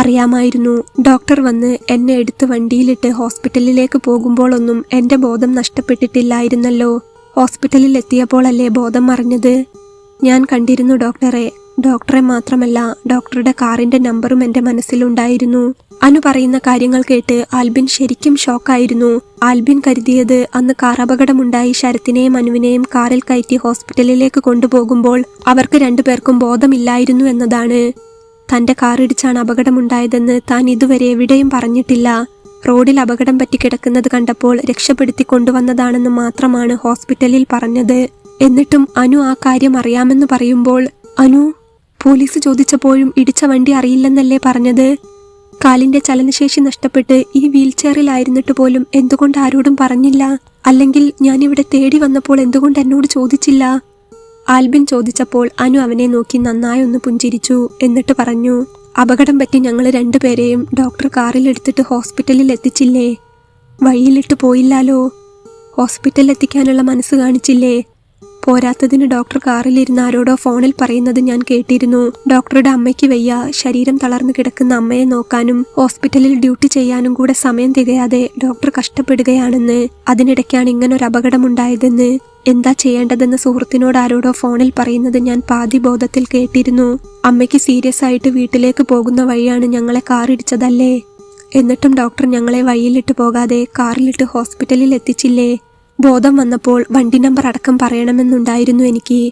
അറിയാമായിരുന്നു. ഡോക്ടർ വന്ന് എന്നെ എടുത്ത് വണ്ടിയിലിട്ട് ഹോസ്പിറ്റലിലേക്ക് പോകുമ്പോഴൊന്നും എന്റെ ബോധം നഷ്ടപ്പെട്ടിട്ടില്ലായിരുന്നല്ലോ. ഹോസ്പിറ്റലിൽ എത്തിയപ്പോഴല്ലേ ബോധം മറിഞ്ഞത്. ഞാൻ കണ്ടിരുന്നു ഡോക്ടറെ മാത്രമല്ല ഡോക്ടറുടെ കാറിന്റെ നമ്പറും എന്റെ മനസ്സിലുണ്ടായിരുന്നു. അനു പറയുന്ന കാര്യങ്ങൾ കേട്ട് ആൽബിൻ ശരിക്കും ഷോക്കായിരുന്നു. ആൽബിൻ കരുതിയത് അന്ന് കാർ അപകടമുണ്ടായി ശരത്തിനെയും അനുവിനെയും കാറിൽ കയറ്റി ഹോസ്പിറ്റലിലേക്ക് കൊണ്ടുപോകുമ്പോൾ അവർക്ക് 2 പേർക്കും ബോധമില്ലായിരുന്നു എന്നതാണ്. തന്റെ കാറിടിച്ചാണ് അപകടമുണ്ടായതെന്ന് താൻ ഇതുവരെ എവിടെയും പറഞ്ഞിട്ടില്ല. റോഡിൽ അപകടം പറ്റി കിടക്കുന്നത് കണ്ടപ്പോൾ രക്ഷപ്പെടുത്തി കൊണ്ടുവന്നതാണെന്ന് മാത്രമാണ് ഹോസ്പിറ്റലിൽ പറഞ്ഞത്. എന്നിട്ടും അനു ആ കാര്യം അറിയാമെന്ന് പറയുമ്പോൾ അനു, പോലീസ് ചോദിച്ചപ്പോഴും ഇടിച്ച വണ്ടി അറിയില്ലെന്നല്ലേ പറഞ്ഞത്? കാലിന്റെ ചലനശേഷി നഷ്ടപ്പെട്ട് ഈ വീൽ ചെയറിലായിരുന്നിട്ട് പോലും എന്തുകൊണ്ട് ആരോടും പറഞ്ഞില്ല? അല്ലെങ്കിൽ ഞാനിവിടെ തേടി വന്നപ്പോൾ എന്തുകൊണ്ട് എന്നോട് ചോദിച്ചില്ല? ആൽബിൻ ചോദിച്ചപ്പോൾ അനു അവനെ നോക്കി നന്നായി ഒന്ന് പുഞ്ചിരിച്ചു. എന്നിട്ട് പറഞ്ഞു, അപകടം പറ്റി ഞങ്ങൾ 2 പേരെയും ഡോക്ടർ കാറിൽ എടുത്തിട്ട് ഹോസ്പിറ്റലിൽ എത്തിച്ചില്ലേ? വഴിയിലിട്ട് പോയില്ലാലോ. ഹോസ്പിറ്റലിൽ എത്തിക്കാനുള്ള മനസ്സ് കാണിച്ചില്ലേ? പോരാത്തതിന് ഡോക്ടർ കാറിലിരുന്ന് ആരോടോ ഫോണിൽ പറയുന്നത് ഞാൻ കേട്ടിരുന്നു. ഡോക്ടറുടെ അമ്മയ്ക്ക് വയ്യ, ശരീരം തളർന്നു കിടക്കുന്ന അമ്മയെ നോക്കാനും ഹോസ്പിറ്റലിൽ ഡ്യൂട്ടി ചെയ്യാനും കൂടെ സമയം തികയാതെ ഡോക്ടർ കഷ്ടപ്പെടുകയാണെന്ന്. അതിനിടയ്ക്കാണ് ഇങ്ങനൊരു അപകടമുണ്ടായതെന്ന്. എന്താ ചെയ്യേണ്ടതെന്ന് സുഹൃത്തിനോട് ആരോടോ ഫോണിൽ പറയുന്നത് ഞാൻ പാതി ബോധത്തിൽ കേട്ടിരുന്നു. അമ്മയ്ക്ക് സീരിയസ് ആയിട്ട് വീട്ടിലേക്ക് പോകുന്ന വഴിയാണ് ഞങ്ങളെ കാറിടിച്ചതല്ലേ? എന്നിട്ടും ഡോക്ടർ ഞങ്ങളെ വഴിയിലിട്ട് പോകാതെ കാറിലിട്ട് ഹോസ്പിറ്റലിൽ എത്തിച്ചില്ലേ? ബോധം വന്നപ്പോൾ വണ്ടി നമ്പർ അടക്കം പറയണമെന്നുണ്ടായിരുന്നു എനിക്ക്.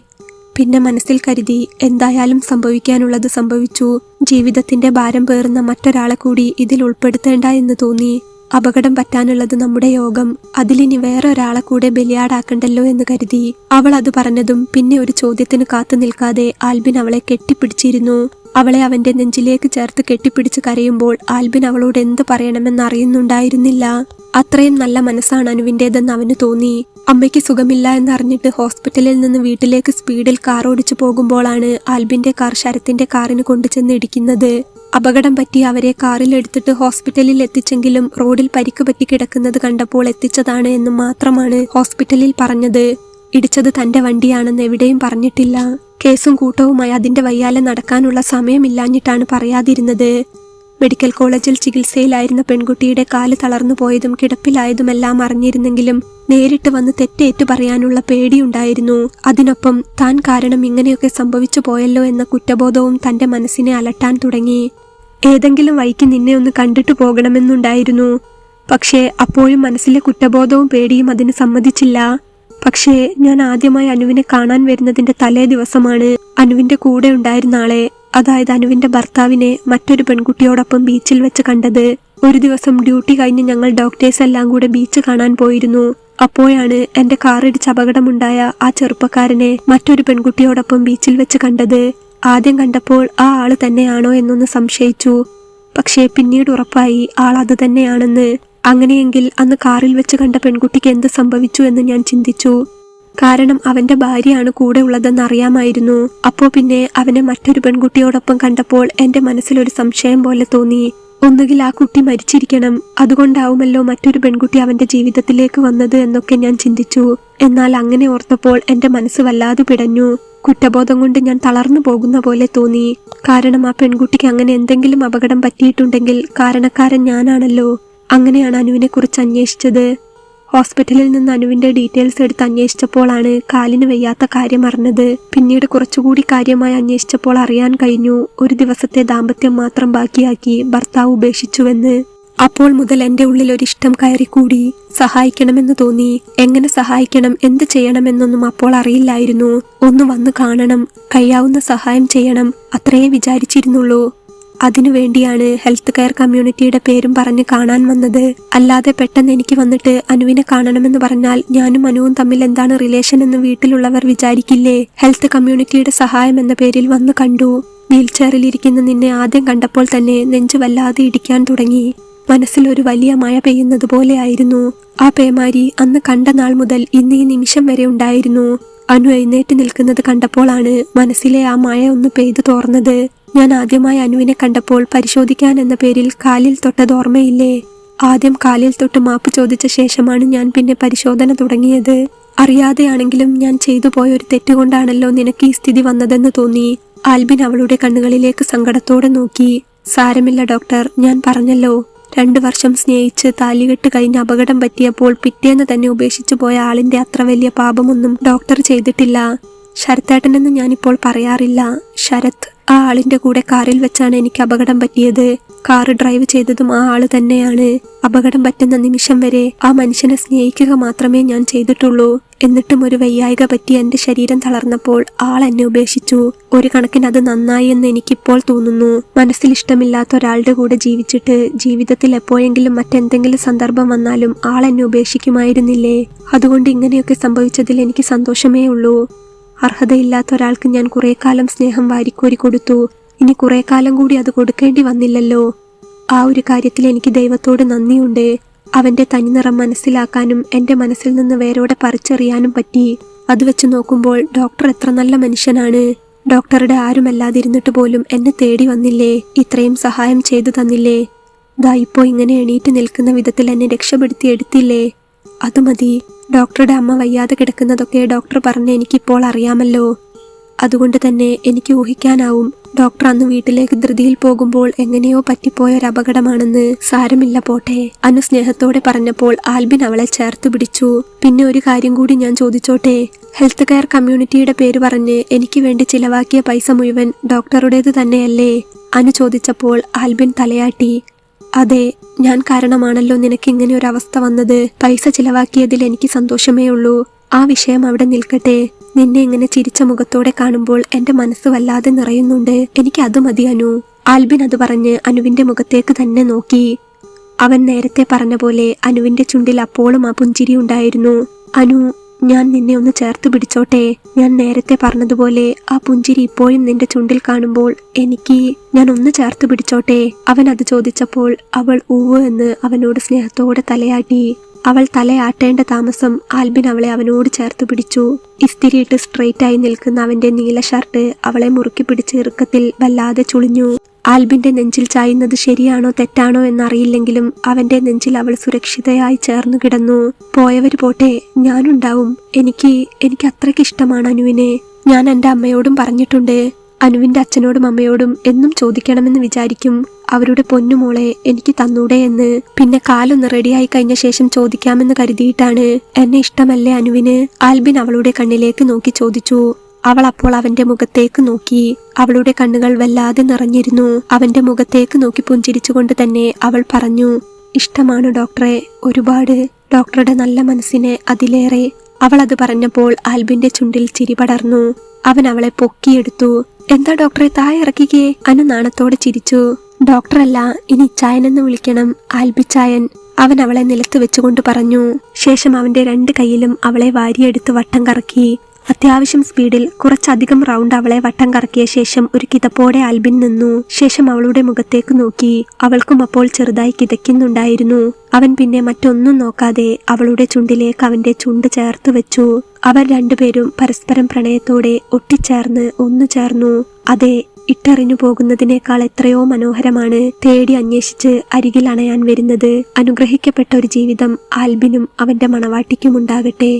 പിന്നെ മനസ്സിൽ കരുതി എന്തായാലും സംഭവിക്കാനുള്ളത് സംഭവിച്ചു. ജീവിതത്തിന്റെ ഭാരം പേറുന്ന മറ്റൊരാളെ കൂടി ഇതിൽ ഉൾപ്പെടുത്തേണ്ട എന്ന് തോന്നി. അപകടം പറ്റാനുള്ളത് നമ്മുടെ യോഗം, അതിലിനി വേറെ ഒരാളെ കൂടെ ബലിയാടാക്കണ്ടല്ലോ എന്ന് കരുതി. അവൾ അത് പറഞ്ഞതും പിന്നെ ഒരു ചോദ്യത്തിന് കാത്തു നിൽക്കാതെ ആൽബിൻ അവളെ കെട്ടിപ്പിടിച്ചിരുന്നു. അവളെ അവന്റെ നെഞ്ചിലേക്ക് ചേർത്ത് കെട്ടിപ്പിടിച്ച് കരയുമ്പോൾ ആൽബിൻ അവളോട് എന്ത് പറയണമെന്ന് അറിയുന്നുണ്ടായിരുന്നില്ല. അത്രയും നല്ല മനസ്സാണ് അനുവിൻ്റെതെന്ന് അവന് തോന്നി. അമ്മയ്ക്ക് സുഖമില്ല എന്നറിഞ്ഞിട്ട് ഹോസ്പിറ്റലിൽ നിന്ന് വീട്ടിലേക്ക് സ്പീഡിൽ കാർ ഓടിച്ചു പോകുമ്പോഴാണ് ആൽബിന്റെ കാർ ശരത്തിന്റെ കാറിന് കൊണ്ടുചെന്ന് ഇടിക്കുന്നത്. അപകടം പറ്റി അവരെ കാറിൽ എടുത്തിട്ട് ഹോസ്പിറ്റലിൽ എത്തിച്ചെങ്കിലും റോഡിൽ പരിക്ക് പറ്റി കിടക്കുന്നത് കണ്ടപ്പോൾ എത്തിച്ചതാണ് എന്ന് മാത്രമാണ് ഹോസ്പിറ്റലിൽ പറഞ്ഞത്. ഇടിച്ചത് തന്റെ വണ്ടിയാണെന്ന് എവിടെയും പറഞ്ഞിട്ടില്ല. കേസും കൂട്ടവുമായി അതിന്റെ വയ്യാലെ നടക്കാനുള്ള സമയമില്ലാഞ്ഞിട്ടാണ് പറയാതിരുന്നത്. മെഡിക്കൽ കോളേജിൽ ചികിത്സയിലായിരുന്ന പെൺകുട്ടിയുടെ കാല് തളർന്നു പോയതും കിടപ്പിലായതുമെല്ലാം അറിഞ്ഞിരുന്നെങ്കിലും നേരിട്ട് വന്ന് തെറ്റേറ്റു പറയാനുള്ള പേടിയുണ്ടായിരുന്നു. അതിനൊപ്പം താൻ കാരണം ഇങ്ങനെയൊക്കെ സംഭവിച്ചു പോയല്ലോ എന്ന കുറ്റബോധവും തന്റെ മനസ്സിനെ അലട്ടാൻ തുടങ്ങി. ഏതെങ്കിലും വഴിക്ക് നിന്നെ ഒന്ന് കണ്ടിട്ടു പോകണമെന്നുണ്ടായിരുന്നു. പക്ഷേ അപ്പോഴും മനസ്സിലെ കുറ്റബോധവും പേടിയും അതിന് സമ്മതിച്ചില്ല. പക്ഷേ ഞാൻ ആദ്യമായി അനുവിനെ കാണാൻ വരുന്നതിന്റെ തലേ ദിവസമാണ് അനുവിന്റെ കൂടെ ഉണ്ടായിരുന്ന ആളെ, അതായത് അനുവിന്റെ ഭർത്താവിനെ മറ്റൊരു പെൺകുട്ടിയോടൊപ്പം ബീച്ചിൽ വെച്ച് കണ്ടത്. ഒരു ദിവസം ഡ്യൂട്ടി കഴിഞ്ഞ് ഞങ്ങൾ ഡോക്ടേഴ്സ് എല്ലാം കൂടെ ബീച്ച് കാണാൻ പോയിരുന്നു. അപ്പോഴാണ് എന്റെ കാറിടിച്ച് അപകടമുണ്ടായ ആ ചെറുപ്പക്കാരനെ മറ്റൊരു പെൺകുട്ടിയോടൊപ്പം ബീച്ചിൽ വെച്ച് കണ്ടത്. ആദ്യം കണ്ടപ്പോൾ ആ ആള് തന്നെയാണോ എന്നൊന്ന് സംശയിച്ചു. പക്ഷേ പിന്നീട് ഉറപ്പായി ആൾ അത് തന്നെയാണെന്ന്. അങ്ങനെയെങ്കിൽ അന്ന് കാറിൽ വെച്ച് കണ്ട പെൺകുട്ടിക്ക് എന്ത് സംഭവിച്ചു എന്ന് ഞാൻ ചിന്തിച്ചു. കാരണം അവന്റെ ഭാര്യയാണ് കൂടെ ഉള്ളതെന്ന് അറിയാമായിരുന്നു. അപ്പോ പിന്നെ അവനെ മറ്റൊരു പെൺകുട്ടിയോടൊപ്പം കണ്ടപ്പോൾ എന്റെ മനസ്സിലൊരു സംശയം പോലെ തോന്നി. ഒന്നുകിൽ ആ കുട്ടി മരിച്ചിരിക്കണം, അതുകൊണ്ടാവുമല്ലോ മറ്റൊരു പെൺകുട്ടി അവന്റെ ജീവിതത്തിലേക്ക് വന്നത് എന്നൊക്കെ ഞാൻ ചിന്തിച്ചു. എന്നാൽ അങ്ങനെ ഓർത്തപ്പോൾ എന്റെ മനസ്സ് വല്ലാതെ പിടഞ്ഞു. കുറ്റബോധം കൊണ്ട് ഞാൻ തളർന്നു പോകുന്ന പോലെ തോന്നി. കാരണം ആ പെൺകുട്ടിക്ക് അങ്ങനെ എന്തെങ്കിലും അപകടം പറ്റിയിട്ടുണ്ടെങ്കിൽ കാരണക്കാരൻ ഞാനാണല്ലോ. അങ്ങനെയാണ് അനുവിനെ കുറിച്ച് അന്വേഷിച്ചത്. ഹോസ്പിറ്റലിൽ നിന്ന് അനുവിന്റെ ഡീറ്റെയിൽസ് എടുത്ത് അന്വേഷിച്ചപ്പോഴാണ് കാലിന് വയ്യാത്ത കാര്യം അറിഞ്ഞത്. പിന്നീട് കുറച്ചുകൂടി കാര്യമായി അന്വേഷിച്ചപ്പോൾ അറിയാൻ കഴിഞ്ഞു, ഒരു ദിവസത്തെ ദാമ്പത്യം മാത്രം ബാക്കിയാക്കി ഭർത്താവ് ഉപേക്ഷിച്ചുവെന്ന്. അപ്പോൾ മുതൽ എൻ്റെ ഉള്ളിൽ ഒരിഷ്ടം കയറിക്കൂടി. സഹായിക്കണമെന്ന് തോന്നി. എങ്ങനെ സഹായിക്കണം, എന്ത് ചെയ്യണമെന്നൊന്നും അപ്പോൾ അറിയില്ലായിരുന്നു. ഒന്ന് വന്ന് കാണണം, കഴിയാവുന്ന സഹായം ചെയ്യണം, അത്രയേ വിചാരിച്ചിരുന്നുള്ളൂ. അതിനുവേണ്ടിയാണ് ഹെൽത്ത് കെയർ കമ്മ്യൂണിറ്റിയുടെ പേരും പറഞ്ഞ് കാണാൻ വന്നത്. അല്ലാതെ പെട്ടെന്ന് എനിക്ക് വന്നിട്ട് അനുവിനെ കാണണമെന്ന് പറഞ്ഞാൽ ഞാനും അനുവും തമ്മിൽ എന്താണ് റിലേഷൻ എന്ന് വീട്ടിലുള്ളവർ വിചാരിക്കില്ലേ? ഹെൽത്ത് കമ്മ്യൂണിറ്റിയുടെ സഹായം എന്ന പേരിൽ വന്ന് കണ്ടു. വീൽചെയറിലിരിക്കുന്ന നിന്നെ ആദ്യം കണ്ടപ്പോൾ തന്നെ നെഞ്ചു വല്ലാതെ ഇടിക്കാൻ തുടങ്ങി. മനസ്സിലൊരു വലിയ മഴ പെയ്യുന്നത് പോലെയായിരുന്നു. ആ പേമാരി അന്ന് കണ്ട നാൾ മുതൽ ഇന്ന് ഈ നിമിഷം വരെ ഉണ്ടായിരുന്നു. അനു എഴുന്നേറ്റ് നിൽക്കുന്നത് കണ്ടപ്പോഴാണ് മനസ്സിലെ ആ മഴ ഒന്ന് പെയ്തു തോർന്നത്. ഞാൻ ആദ്യമായി അനുവിനെ കണ്ടപ്പോൾ പരിശോധിക്കാൻ എന്ന പേരിൽ കാലിൽ തൊട്ടത് ഓർമ്മയില്ലേ? ആദ്യം കാലിൽ തൊട്ട് മാപ്പ് ചോദിച്ച ശേഷമാണ് ഞാൻ പിന്നെ പരിശോധന തുടങ്ങിയത്. അറിയാതെയാണെങ്കിലും ഞാൻ ചെയ്തു പോയ ഒരു തെറ്റുകൊണ്ടാണല്ലോ നിനക്ക് ഈ സ്ഥിതി വന്നതെന്ന് തോന്നി. ആൽബിൻ അവളുടെ കണ്ണുകളിലേക്ക് സങ്കടത്തോടെ നോക്കി. സാരമില്ല ഡോക്ടർ, ഞാൻ പറഞ്ഞല്ലോ, 2 വർഷം സ്നേഹിച്ച് താലികെട്ട് കഴിഞ്ഞ് അപകടം പറ്റിയപ്പോൾ പിറ്റേന്ന് തന്നെ ഉപേക്ഷിച്ചു പോയ ആളിന്റെ അത്ര വലിയ പാപമൊന്നും ഡോക്ടർ ചെയ്തിട്ടില്ല. ശരത്തേട്ടനെന്ന് ഞാനിപ്പോൾ പറയാറില്ല, ശരത്. ആ ആളിന്റെ കൂടെ കാറിൽ വെച്ചാണ് എനിക്ക് അപകടം പറ്റിയത്. കാറ് ഡ്രൈവ് ചെയ്തതും ആ ആള് തന്നെയാണ്. അപകടം പറ്റുന്ന നിമിഷം വരെ ആ മനുഷ്യനെ സ്നേഹിക്കുക മാത്രമേ ഞാൻ ചെയ്തിട്ടുള്ളൂ. എന്നിട്ടും ഒരു വയ്യായിക പറ്റി എന്റെ ശരീരം തളർന്നപ്പോൾ ആൾ എന്നെ ഉപേക്ഷിച്ചു. ഒരു കണക്കിന് അത് നന്നായി എന്ന് എനിക്കിപ്പോൾ തോന്നുന്നു. മനസ്സിൽ ഇഷ്ടമില്ലാത്ത ഒരാളുടെ കൂടെ ജീവിച്ചിട്ട് ജീവിതത്തിൽ എപ്പോഴെങ്കിലും മറ്റെന്തെങ്കിലും സന്ദർഭം വന്നാലും ആൾ എന്നെ ഉപേക്ഷിക്കുമായിരുന്നില്ലേ? അതുകൊണ്ട് ഇങ്ങനെയൊക്കെ സംഭവിച്ചതിൽ എനിക്ക് സന്തോഷമേ ഉള്ളൂ. അർഹതയില്ലാത്ത ഒരാൾക്ക് ഞാൻ കുറെ കാലം സ്നേഹം വാരിക്കോരി കൊടുത്തു. ഇനി കുറെ കാലം കൂടി അത് കൊടുക്കേണ്ടി വന്നില്ലല്ലോ. ആ ഒരു കാര്യത്തിൽ എനിക്ക് ദൈവത്തോട് നന്ദിയുണ്ട്. അവന്റെ തനിനിറം മനസ്സിലാക്കാനും എന്റെ മനസ്സിൽ നിന്ന് വേരോടെ പറിച്ചെറിയാനും പറ്റി. അത് വെച്ച് നോക്കുമ്പോൾ ഡോക്ടർ എത്ര നല്ല മനുഷ്യനാണ്. ഡോക്ടറുടെ ആരുമല്ലാതിരുന്നിട്ട് പോലും എന്നെ തേടി വന്നില്ലേ? ഇത്രയും സഹായം ചെയ്തു തന്നില്ലേ? ദാ ഇപ്പോൾ ഇങ്ങനെ എണീറ്റ് നിൽക്കുന്ന വിധത്തിൽ എന്നെ രക്ഷപ്പെടുത്തി എടുത്തില്ലേ? അത് മതി. ഡോക്ടറുടെ അമ്മ വയ്യാതെ കിടക്കുന്നതൊക്കെ ഡോക്ടർ പറഞ്ഞ് എനിക്കിപ്പോൾ അറിയാമല്ലോ. അതുകൊണ്ട് തന്നെ എനിക്ക് ഊഹിക്കാനാവും ഡോക്ടർ അന്ന് വീട്ടിലേക്ക് ധൃതിയിൽ പോകുമ്പോൾ എങ്ങനെയോ പറ്റിപ്പോയ ഒരു അപകടമാണെന്ന്. സാരമില്ല പോട്ടെ, അനു സ്നേഹത്തോടെ പറഞ്ഞപ്പോൾ ആൽബിൻ അവളെ ചേർത്ത് പിടിച്ചു. പിന്നെ ഒരു കാര്യം കൂടി ഞാൻ ചോദിച്ചോട്ടെ? ഹെൽത്ത് കെയർ കമ്മ്യൂണിറ്റിയുടെ പേര് പറഞ്ഞ് എനിക്ക് വേണ്ടി ചിലവാക്കിയ പൈസ മുഴുവൻ ഡോക്ടറുടേത് തന്നെയല്ലേ? അനു ചോദിച്ചപ്പോൾ ആൽബിൻ തലയാട്ടി. അതെ, ഞാൻ കാരണമാണല്ലോ നിനക്ക് ഇങ്ങനെ ഒരു അവസ്ഥ വന്നത്. പൈസ ചിലവാക്കിയതിൽ എനിക്ക് സന്തോഷമേ ഉള്ളൂ. ആ വിഷയം അവിടെ നിൽക്കട്ടെ. നിന്നെ ഇങ്ങനെ ചിരിച്ച മുഖത്തോടെ കാണുമ്പോൾ എന്റെ മനസ്സ് വല്ലാതെ നിറയുന്നുണ്ട്. എനിക്ക് അത് മതി അനു. ആൽബിൻ അത് പറഞ്ഞ് അനുവിന്റെ മുഖത്തേക്ക് തന്നെ നോക്കി. അവൻ നേരത്തെ പറഞ്ഞ പോലെ അനുവിന്റെ ചുണ്ടിൽ അപ്പോഴും ആ പുഞ്ചിരി ഉണ്ടായിരുന്നു. അനു, ഞാൻ നിന്നെ ഒന്ന് ചേർത്ത് പിടിച്ചോട്ടെ? ഞാൻ നേരത്തെ പറഞ്ഞതുപോലെ ആ പുഞ്ചിരി ഇപ്പോഴും നിന്റെ ചുണ്ടിൽ കാണുമ്പോൾ ഞാൻ ഒന്ന് ചേർത്ത് പിടിച്ചോട്ടെ? അവൻ അത് ചോദിച്ചപ്പോൾ അവൾ ഊവ് എന്ന് അവനോട് സ്നേഹത്തോടെ തലയാട്ടി. അവൾ തലയാട്ടേണ്ട താമസം ആൽബിൻ അവളെ അവനോട് ചേർത്ത് പിടിച്ചു. ഇസ്തിരിയിട്ട് സ്ട്രെയിറ്റ് ആയി നിൽക്കുന്ന അവന്റെ നീല ഷർട്ട് അവളെ മുറുക്കി പിടിച്ച് ഇറുക്കത്തിൽ വല്ലാതെ ചുളിഞ്ഞു. ആൽബിന്റെ നെഞ്ചിൽ ചായുന്നത് ശരിയാണോ തെറ്റാണോ എന്നറിയില്ലെങ്കിലും അവന്റെ നെഞ്ചിൽ അവൾ സുരക്ഷിതയായി ചേർന്നു കിടന്നു. പോയവര് പോട്ടെ, ഞാനുണ്ടാവും. എനിക്ക് അത്രയ്ക്ക് ഇഷ്ടമാണ് അനുവിനെ. ഞാൻ എൻ്റെ അമ്മയോടും പറഞ്ഞിട്ടുണ്ട്. അനുവിന്റെ അച്ഛനോടും അമ്മയോടും എന്നും ചോദിക്കണമെന്ന് വിചാരിക്കും, അവരുടെ പൊന്നുമോളെ എനിക്ക് തന്നൂടെ എന്ന്. പിന്നെ കാലൊന്ന് റെഡിയായി കഴിഞ്ഞ ശേഷം ചോദിക്കാമെന്ന് കരുതിയിട്ടാണ്. എന്നെ ഇഷ്ടമല്ലേ അനുവിന്? ആൽബിൻ അവളുടെ കണ്ണിലേക്ക് നോക്കി ചോദിച്ചു. അവൾ അപ്പോൾ അവന്റെ മുഖത്തേക്ക് നോക്കി. അവളുടെ കണ്ണുകൾ വല്ലാതെ നിറഞ്ഞിരുന്നു. അവന്റെ മുഖത്തേക്ക് നോക്കി പുഞ്ചിരിച്ചുകൊണ്ട് തന്നെ അവൾ പറഞ്ഞു, ഇഷ്ടമാണ് ഡോക്ടറെ, ഒരുപാട്. ഡോക്ടറുടെ നല്ല മനസ്സിനെ അതിലേറെ. അവൾ അത് പറഞ്ഞപ്പോൾ ആൽബിന്റെ ചുണ്ടിൽ ചിരി പടർന്നു. അവൻ അവളെ പൊക്കിയെടുത്തു. എന്താ ഡോക്ടറെ, താഴെ ഇറക്കിക്കേ? അനു നാണത്തോടെ ചിരിച്ചു. ഡോക്ടറല്ല, ഇനി ചായനെന്ന് വിളിക്കണം, ആൽബിച്ചായൻ. അവൻ അവളെ നിലത്ത് വെച്ചുകൊണ്ട് പറഞ്ഞു. ശേഷം അവന്റെ 2 കൈയിലും അവളെ വാരിയെടുത്ത് വട്ടം കറക്കി. അത്യാവശ്യം സ്പീഡിൽ കുറച്ചധികം റൗണ്ട് അവളെ വട്ടം കറക്കിയ ശേഷം ഒരു കിതപ്പോടെ ആൽബിൻ നിന്നു. ശേഷം അവളുടെ മുഖത്തേക്ക് നോക്കി. അവൾക്കും അപ്പോൾ ചെറുതായി കിതയ്ക്കുന്നുണ്ടായിരുന്നു. അവൻ പിന്നെ മറ്റൊന്നും നോക്കാതെ അവളുടെ ചുണ്ടിലേക്ക് അവന്റെ ചുണ്ട് ചേർത്ത് വെച്ചു. അവർ രണ്ടുപേരും പരസ്പരം പ്രണയത്തോടെ ഒട്ടിച്ചേർന്ന് ഒന്നു ചേർന്നു. അതെ, ഇട്ടെറിഞ്ഞു പോകുന്നതിനേക്കാൾ എത്രയോ മനോഹരമാണ് തേടി അന്വേഷിച്ച് അരികിൽ അണയാൻ വരുന്നത്. അനുഗ്രഹിക്കപ്പെട്ട ഒരു ജീവിതം ആൽബിനും അവന്റെ മണവാട്ടിക്കും ഉണ്ടാകട്ടെ.